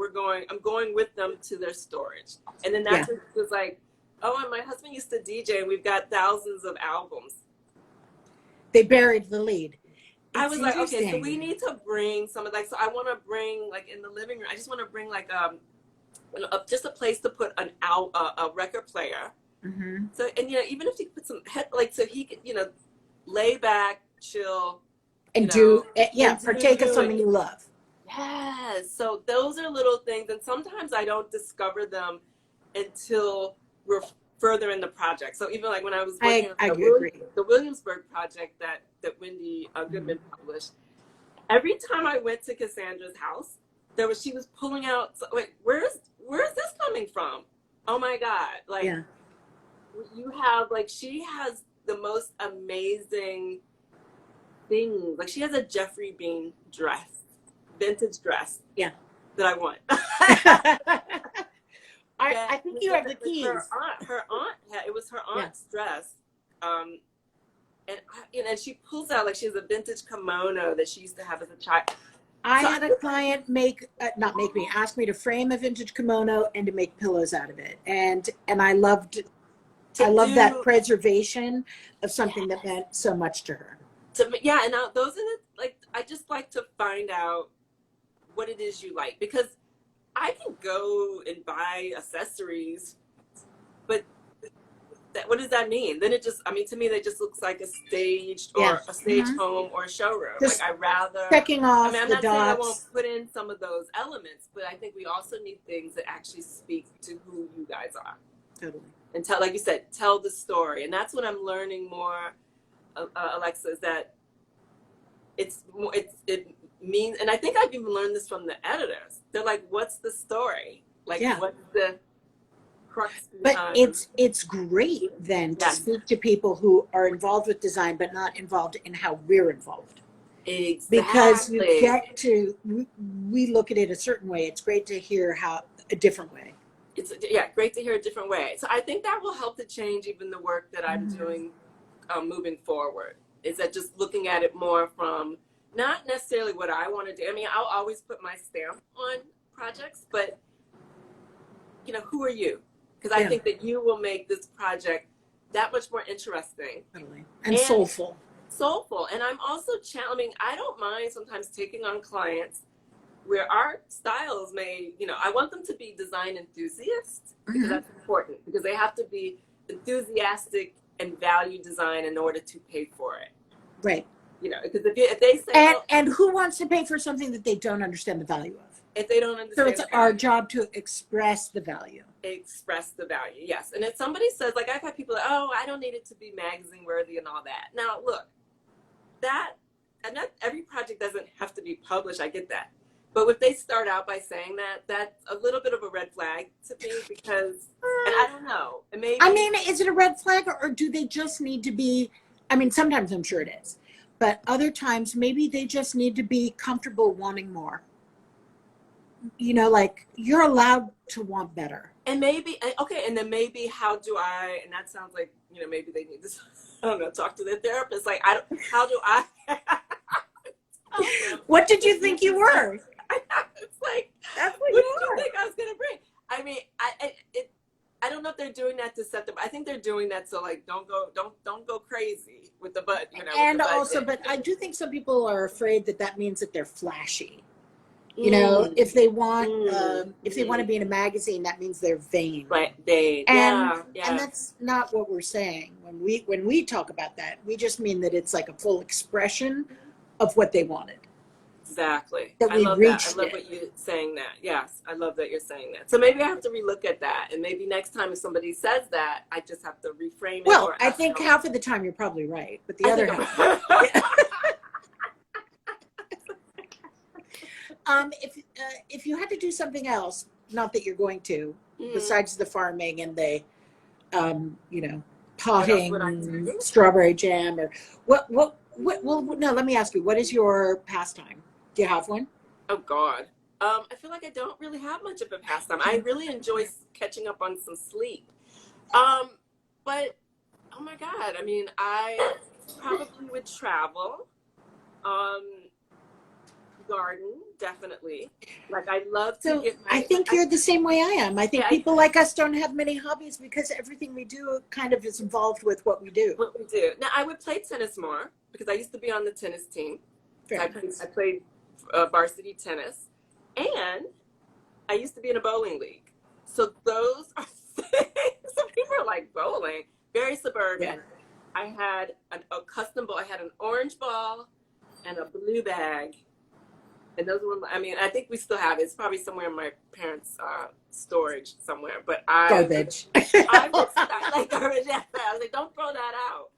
I'm going with them to their storage. And then that's when it was like, oh, and my husband used to DJ, and we've got thousands of albums.
They buried the lead.
I was like, okay, so we need to bring some of like, so I want to bring like in the living room, I just want to bring like just a place to put a record player. So, and even if you put some so he could lay back, chill,
and partake of something you love.
Yes. So those are little things, and sometimes I don't discover them until we're further in the project. So even like when I was working on
I agree.
The Williamsburg project that Wendy Goodman published, every time I went to Cassandra's house, she was pulling out. Wait, where's this coming from? Oh my God! Like
Yeah.
you have she has the most amazing things. Like she has a Jeffrey Bean dress, vintage dress.
Yeah.
That I want.
I think you have the keys.
Her aunt it was her aunt's dress. And she pulls out she has a vintage kimono that she used to have as a child.
I had a client ask me to frame a vintage kimono and to make pillows out of it, and I loved that preservation of something that meant so much to her.
And now those are I just like to find out what it is you like, because I can go and buy accessories, but what does that mean? Then to me, that just looks like a staged or a stage home or a showroom.
Just
I'd rather
checking off
I'm
the
not
dots.
saying I won't put in some of those elements, but I think we also need things that actually speak to who you guys are.
Totally.
And like you said, tell the story. And that's what I'm learning more, Alexa, is that it means, and I think I've even learned this from the editors. They're like, what's the story? What's the crux behind?
But it's great then to speak to people who are involved with design but not involved in how we're involved.
Exactly.
Because you get to, we look at it a certain way. It's great to hear a different way.
It's great to hear a different way. So I think that will help to change even the work that I'm doing moving forward. Is that just looking at it more from not necessarily what I want to do. I mean, I'll always put my stamp on projects, but who are you? Because I think that you will make this project that much more interesting.
Totally. And soulful.
Soulful. And I'm also challenging. I don't mind sometimes taking on clients where our styles may, I want them to be design enthusiasts, because that's important, because they have to be enthusiastic and value design in order to pay for it.
Right.
Because if they say,
and who wants to pay for something that they don't understand the value of?
If they don't understand,
so it's our job to express the value.
Express the value, yes. And if somebody says, I've had people, I don't need it to be magazine worthy and all that. Now, look, and not every project doesn't have to be published. I get that. But if they start out by saying that, that's a little bit of a red flag to me, because, and I don't know, maybe.
I mean, is it a red flag, or do they just need to be? I mean, sometimes I'm sure it is, but other times maybe they just need to be comfortable wanting more. You're allowed to want better.
And maybe, and then maybe how do I? And that sounds like maybe they need to, I don't know, talk to their therapist. How do I?
What did you think you were?
It's like,
that's
what did you think I was gonna bring? I mean, I don't know if they're doing that to set them. I think they're doing that so don't go crazy with the butt.
And also, but I do think some people are afraid that means that they're flashy. If they want to be in a magazine, that means they're vain.
Right, vain.
And that's not what we're saying when we talk about that. We just mean that it's like a full expression of what they wanted.
Exactly.
That we reached.
I love what you're saying that. Yes, I love that you're saying that. So maybe I have to relook at that, and maybe next time if somebody says that, I just have to reframe it.
Well, I think half of the time you're probably right, but the other half. If you had to do something else, not that you're going to, besides the farming and the, potting strawberry jam, or what? Well, no. Let me ask you. What is your pastime? Do you have one?
Oh God, I feel like I don't really have much of a pastime. I really enjoy catching up on some sleep, but oh my God, I mean, I probably would travel. Garden, definitely. I love to get
I think you're the same way I am. I think people like us don't have many hobbies because everything we do kind of is involved with what we do.
Now, I would play tennis more because I used to be on the tennis team. I played varsity tennis, and I used to be in a bowling league. So those are things. Some people are like, bowling, very suburban. Yeah. I had a custom ball. I had an orange ball and a blue bag. And those were, I mean, I think we still have it. It's probably somewhere in my parents' storage somewhere. But
Garbage.
I was like garbage. Yeah, I was like, don't throw that out.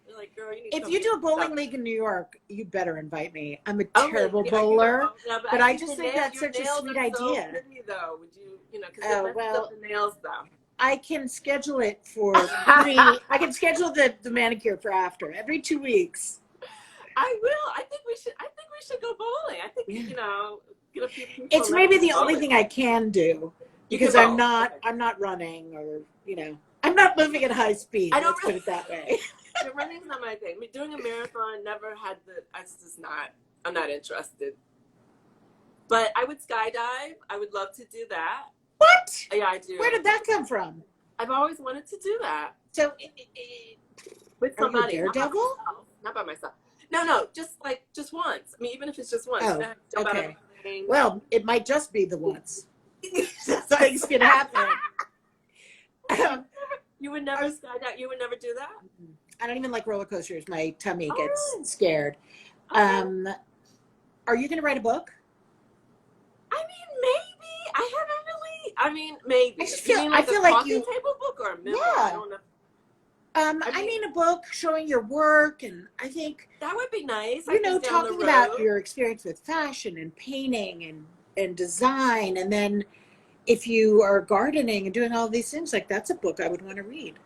They're like, girl, you need.
If you do a bowling league in New York, you better invite me. I'm a
Oh,
terrible
yeah,
bowler, but I
think
just
the
think that's such a
nails
sweet
are
idea.
So pretty, though. Would you know, because
Oh,
they messed up the nails, though.
I can schedule it for I can schedule the manicure for after every 2 weeks.
I will. I think we should go bowling. I think you know, get a few people.
It's maybe the only thing I can do because I'm not running, or you know, I'm not moving at high speed. Let's put it that way.
Running's not my thing. I mean, doing a marathon never had the. I'm not interested. But I would skydive. I would love to do that.
What?
Yeah, I do.
Where did that come from?
I've always wanted to do that.
So,
with somebody.
Are you a daredevil?
Not by myself. No, just once. I mean, even if it's just once.
Oh, okay. Well, it might just be the once. Things can happen.
You would never skydive. You would never do that.
I don't even like roller coasters. My tummy gets scared.
Okay.
Are you going to write a book?
I mean, maybe. I haven't really. I mean, maybe.
I feel like you
table book or a memoir.
Yeah.
I don't know.
I mean a book showing your work, and I think
that would be nice.
You know, talking about your experience with fashion and painting and design, and then if you are gardening and doing all these things, like that's a book I would want to read.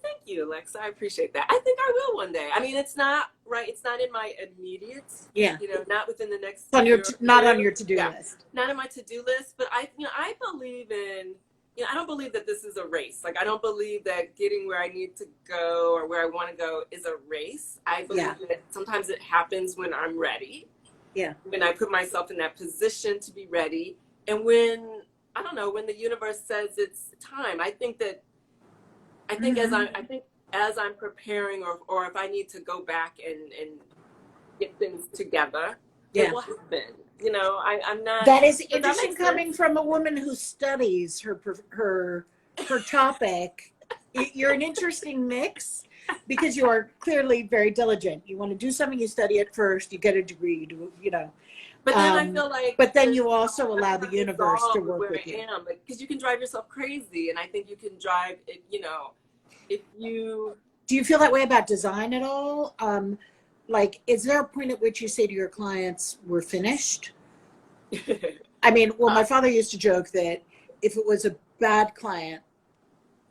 Thank you, Alexa. I appreciate that. I think I will one day. I mean, it's not right. It's not in my immediate.
Yeah.
You know, not within the next.
Not on your to-do list.
Not in my to-do list, but I believe in. You know, I don't believe that this is a race. Like, I don't believe that getting where I need to go or where I want to go is a race. I believe that sometimes it happens when I'm ready.
Yeah.
When I put myself in that position to be ready. And when, I don't know, when the universe says it's time. I think as I'm preparing or if I need to go back and get things together, it will happen. You know, I'm not.
That is interesting coming from a woman who studies her topic. You're an interesting mix because you are clearly very diligent. You want to do something, you study it first, you get a degree, you know.
But then I feel like.
But then you also allow the universe to work with you.
Because you can drive yourself crazy, and I think you can drive. You know, if you.
Do you feel that way about design at all? Like, is there a point at which you say to your clients, we're finished? I mean, well, my father used to joke that if it was a bad client,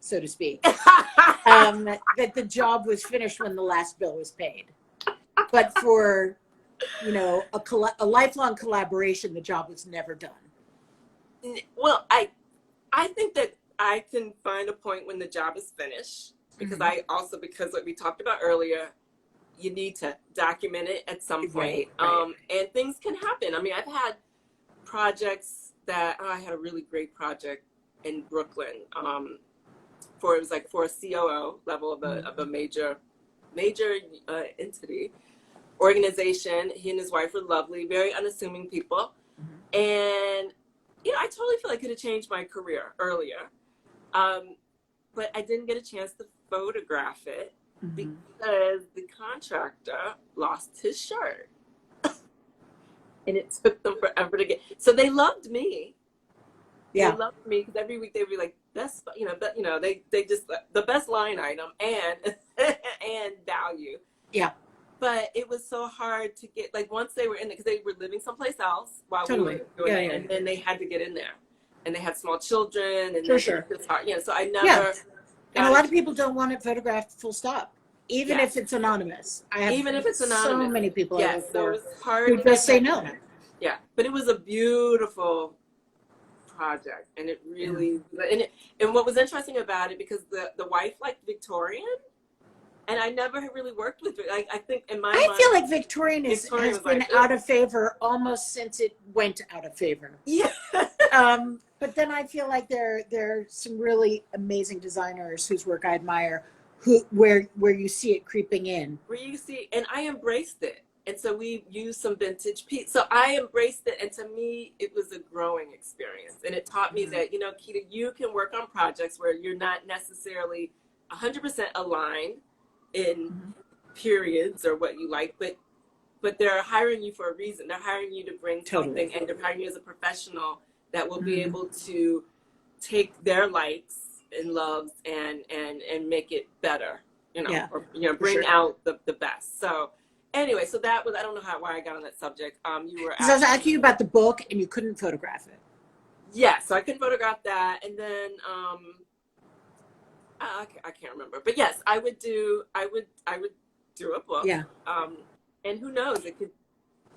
so to speak, that the job was finished when the last bill was paid. But for, you know, a lifelong collaboration, the job was never done.
Well, I think that I can find a point when the job is finished because because what we talked about earlier, you need to document it at some point.
Right.
And things can happen. I mean, I've had projects that I had a really great project in Brooklyn it was like for a COO level of a major entity organization. He and his wife were lovely, very unassuming people. And, you know, I totally feel I could have changed my career earlier. But I didn't get a chance to photograph it because the contractor lost his shirt. And it took them forever to get. So they loved me.
Yeah.
They loved me because every week they would be like, best, you know, they just, the best line item and value.
Yeah.
But it was so hard to get, like, once they were in it, because they were living someplace else while we were doing it, and then they had to get in there. And they had small children, and
sure.
It's hard. You know, so I never.
And a lot of people don't want it photographed full stop, even if it's anonymous.
Even if it's anonymous.
So many people
so it was hard
who just say no.
Yeah, but it was a beautiful project, and it really and what was interesting about it, because the wife liked Victorian, and I never had really worked with it. I think in my mind,
feel like Victorian has been out of favor almost since it went out of favor.
Yeah.
But then I feel like there are some really amazing designers whose work I admire, where you see it creeping in.
Where you see, and I embraced it. And so we used some vintage pieces. So I embraced it. And to me, it was a growing experience. And it taught me that, you know, Keita, you can work on projects where you're not necessarily 100% aligned in periods or what you like, but but they're hiring you for a reason. They're hiring you to bring
Totally.
something, and they're hiring you as a professional that will be able to take their likes and loves and make it better,
Yeah,
or bring out the best. So anyway, so that was, I don't know why I got on that subject. You were
because I was asking you about the book and you couldn't photograph it.
yeah, so I can photograph that, and then I can't remember, but yes, I would do a book.
Yeah.
And who knows, it could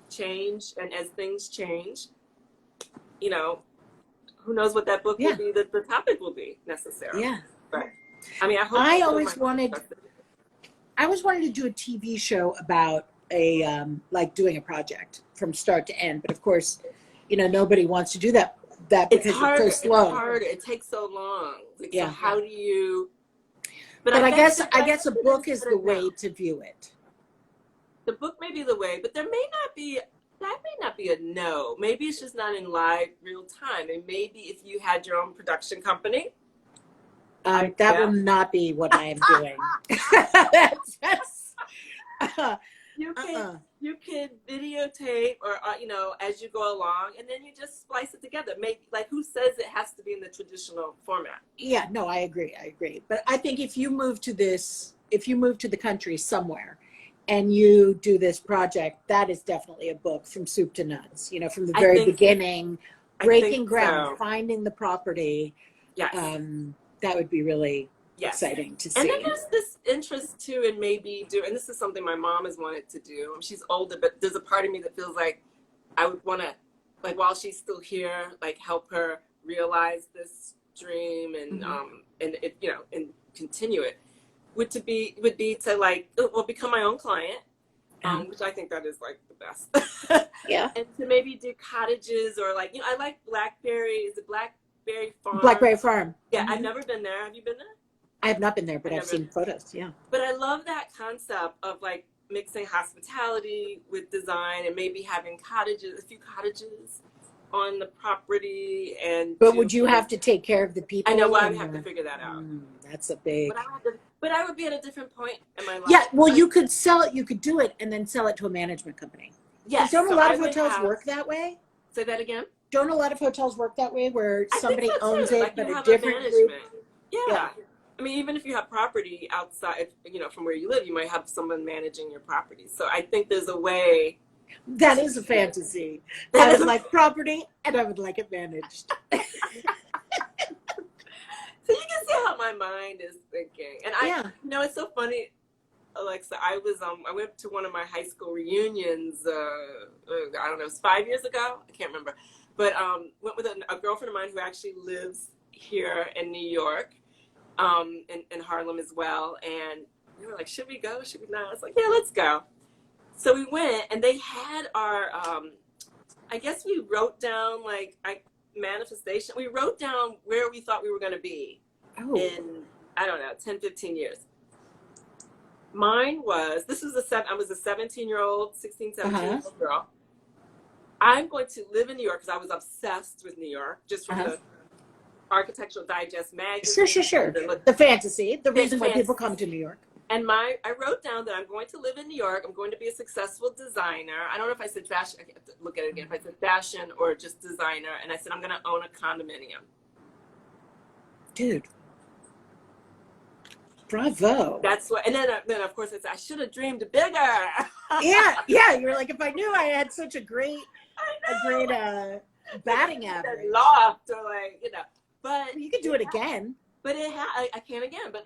change, and as things change, who knows what that book will be, the topic will be necessarily.
Yeah.
But I mean,
I always wanted to do a TV show about like doing a project from start to end, but of course, nobody wants to do that because it's so slow.
It's hard. It takes so long. Like,
yeah.
So how do you?
But I guess a book is the way to view it.
The book may be the way, but that may not be a no. Maybe it's just not in live real time. And maybe if you had your own production company.
That will not be what I am doing.
You can videotape or as you go along, and then you just splice it together. Maybe, like, who says it has to be in the traditional format?
Yeah, no, I agree. But I think if you move to the country somewhere and you do this project, that is definitely a book from soup to nuts, from the very beginning, breaking ground, finding the property.
Yes.
That would be really exciting to see.
And then there's this interest too in maybe and this is something my mom has wanted to do. She's older, but there's a part of me that feels like I would want to, like, while she's still here, like, help her realize this dream and and continue it. Would be to like, become my own client, which I think that is like the best.
Yeah.
And to maybe do cottages, or like, I like Blackberry. Is it Blackberry Farm?
Blackberry Farm.
Yeah, I've never been there. Have you been there?
I have not been there, but I've seen photos. Yeah.
But I love that concept of like mixing hospitality with design, and maybe having a few cottages on the property.
But would you have to take care of the people?
I know. Well, I would have to figure that out.
That's a big.
But I would be at a different point in my life.
Yeah. Well, you could sell it. You could do it and then sell it to a management company.
Yes.
Don't a lot of hotels work that way?
Say that again.
Don't a lot of hotels work that way, where somebody owns it, but a
different
group?
Yeah. I mean, even if you have property outside, from where you live, you might have someone managing your property. So I think there's a way.
That is a fantasy. I would like property, and I would like it managed.
So you can see how my mind is thinking. And it's so funny, Alexa. I went to one of my high school reunions. I don't know, it was 5 years ago. I can't remember. But went with a girlfriend of mine who actually lives here in New York. In Harlem as well, and we were like, should we go? Should we not? I was like, yeah, let's go. So we went, and they had our, I guess we wrote down manifestation. We wrote down where we thought we were going to be in, I don't know, 10, 15 years. Mine was, I was a 17-year-old, 16, 17-year-old girl. I'm going to live in New York because I was obsessed with New York, just from the Architectural Digest magazine.
Sure. The fantasy, the reason why people come to New York.
And I wrote down that I'm going to live in New York. I'm going to be a successful designer. I don't know if I said fashion. I have to look at it again. If I said fashion or just designer. And I said, I'm going to own a condominium.
Dude. Bravo.
That's what, and then of course I should have dreamed bigger.
Yeah. You were like, if I knew I had such a great batting average.
Loft, or but
you could do it again.
But I can again. But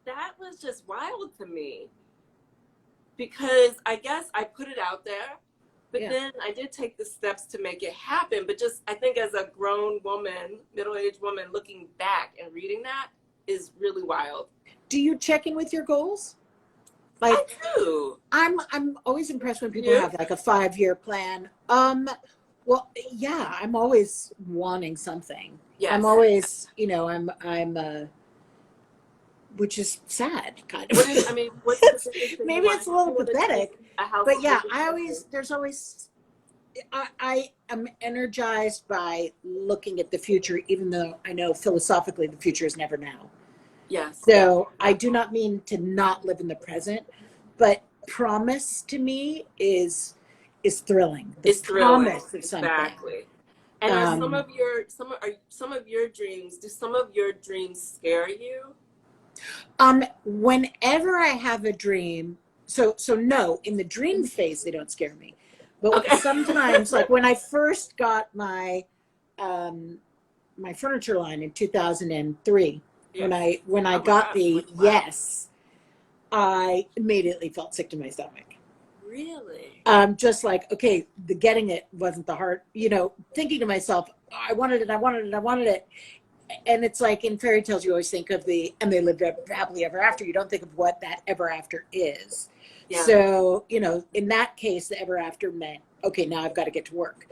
that was just wild to me, because I guess I put it out there, but then I did take the steps to make it happen. But I think as a grown woman, middle-aged woman, looking back and reading that is really wild.
Do you check in with your goals?
I do.
I'm always impressed when people have like a 5-year plan. Well, yeah, I'm always wanting something. Yes. I'm always, I'm which is sad, kind of. Maybe it's a little pathetic, but yeah, I am energized by looking at the future, even though I know philosophically the future is never now.
Yes.
So I do not mean to not live in the present, but promise to me is thrilling. The
It's thrilling.
promise of something.
Exactly. And are some
Um,
of your dreams, do some of your dreams scare you?
whenever I have a dream, so no, in the dream phase they don't scare me, but
Okay.
sometimes, like when I first got my furniture line in 2003,
Yes.
when I
Oh my
got
gosh.
the
Wow.
yes, I immediately felt sick to my stomach.
Really?
Just like, okay, the getting it wasn't the hard, thinking to myself, oh, I wanted it, I wanted it, I wanted it. And it's like in fairy tales, you always think of and they lived happily ever after. You don't think of what that ever after is.
Yeah.
So, in that case, the ever after meant, okay, now I've got to get to work.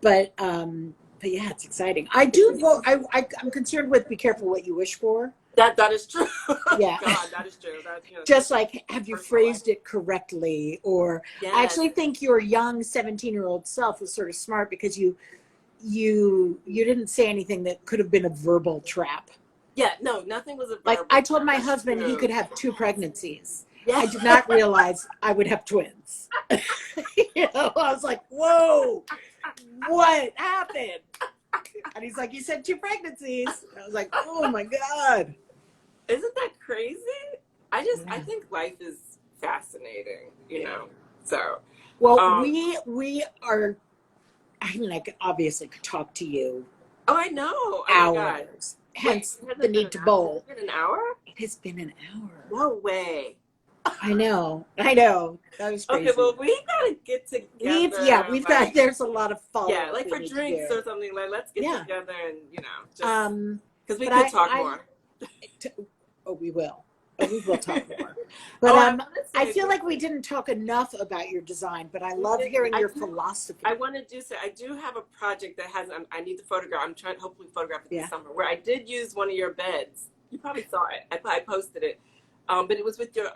But yeah, it's exciting. I do vote. I'm concerned with be careful what you wish for.
That is true.
Yeah.
God, that is true.
Just like, have you phrased it correctly? Or
yes.
I actually think your young 17-year-old self was sort of smart because you didn't say anything that could have been a verbal trap.
Yeah, no, nothing was a verbal
like I told
trap.
my
That's
husband
true.
he could have 2 pregnancies.
Yeah.
I did not realize I would have twins. I was like, whoa, what happened? And he's like, you said 2 pregnancies. I was like, oh my God.
Isn't that crazy? I
Yeah.
think life is fascinating, So
well, we are, I mean, I obviously could talk to you
I know. Oh
hours. Hence the need to bowl.
Has it been an hour?
It has been an hour.
No way.
I know. That was crazy.
Okay, well, we gotta get together.
We've got. There's a lot of follow.
Yeah, like for drinks or something. Like, let's get together and just because we could talk more.
We will. We will talk more. But I feel like we didn't talk enough about your design. But I love hearing your philosophy.
I want to say I do have a project that has. I need to photograph. I'm trying to hopefully photograph it this summer. Where I did use one of your beds. You probably saw it. I posted it. But it was with the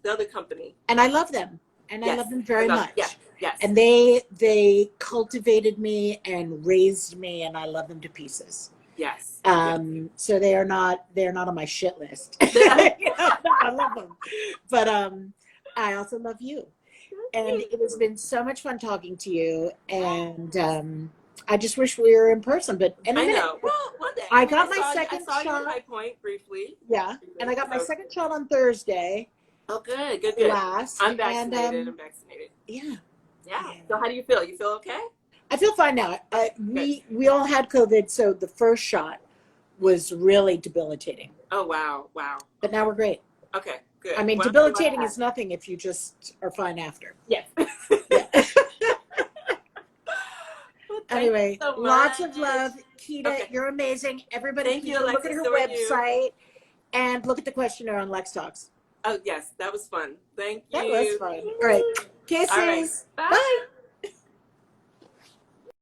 other company.
And I love them. And I love them very much.
Yeah, yes.
And they cultivated me and raised me, and I love them to pieces.
Yes.
So they're not on my shit list. I love them. But I also love you. And it has been so much fun talking to you. And I just wish we were in person, but
I know. Well, one day.
I got my second
shot. I saw you
shot.
at High Point briefly.
Yeah, and I got my second shot on Thursday.
Oh, good.
Last.
I'm vaccinated. I'm vaccinated.
Yeah.
So how do you feel? You feel okay?
I feel fine now. We all had COVID, so the first shot was really debilitating.
Oh, wow.
But now we're great.
Okay, good.
I mean, debilitating is nothing if you just are fine after.
Yes.
Anyway, lots of love. Keita, you're amazing. Everybody,
thank you,
look at her website and look at the questionnaire on Lex Talks.
Oh, yes, that was fun. Thank you.
That was fun. All right. Kisses.
All right. Bye.
Bye.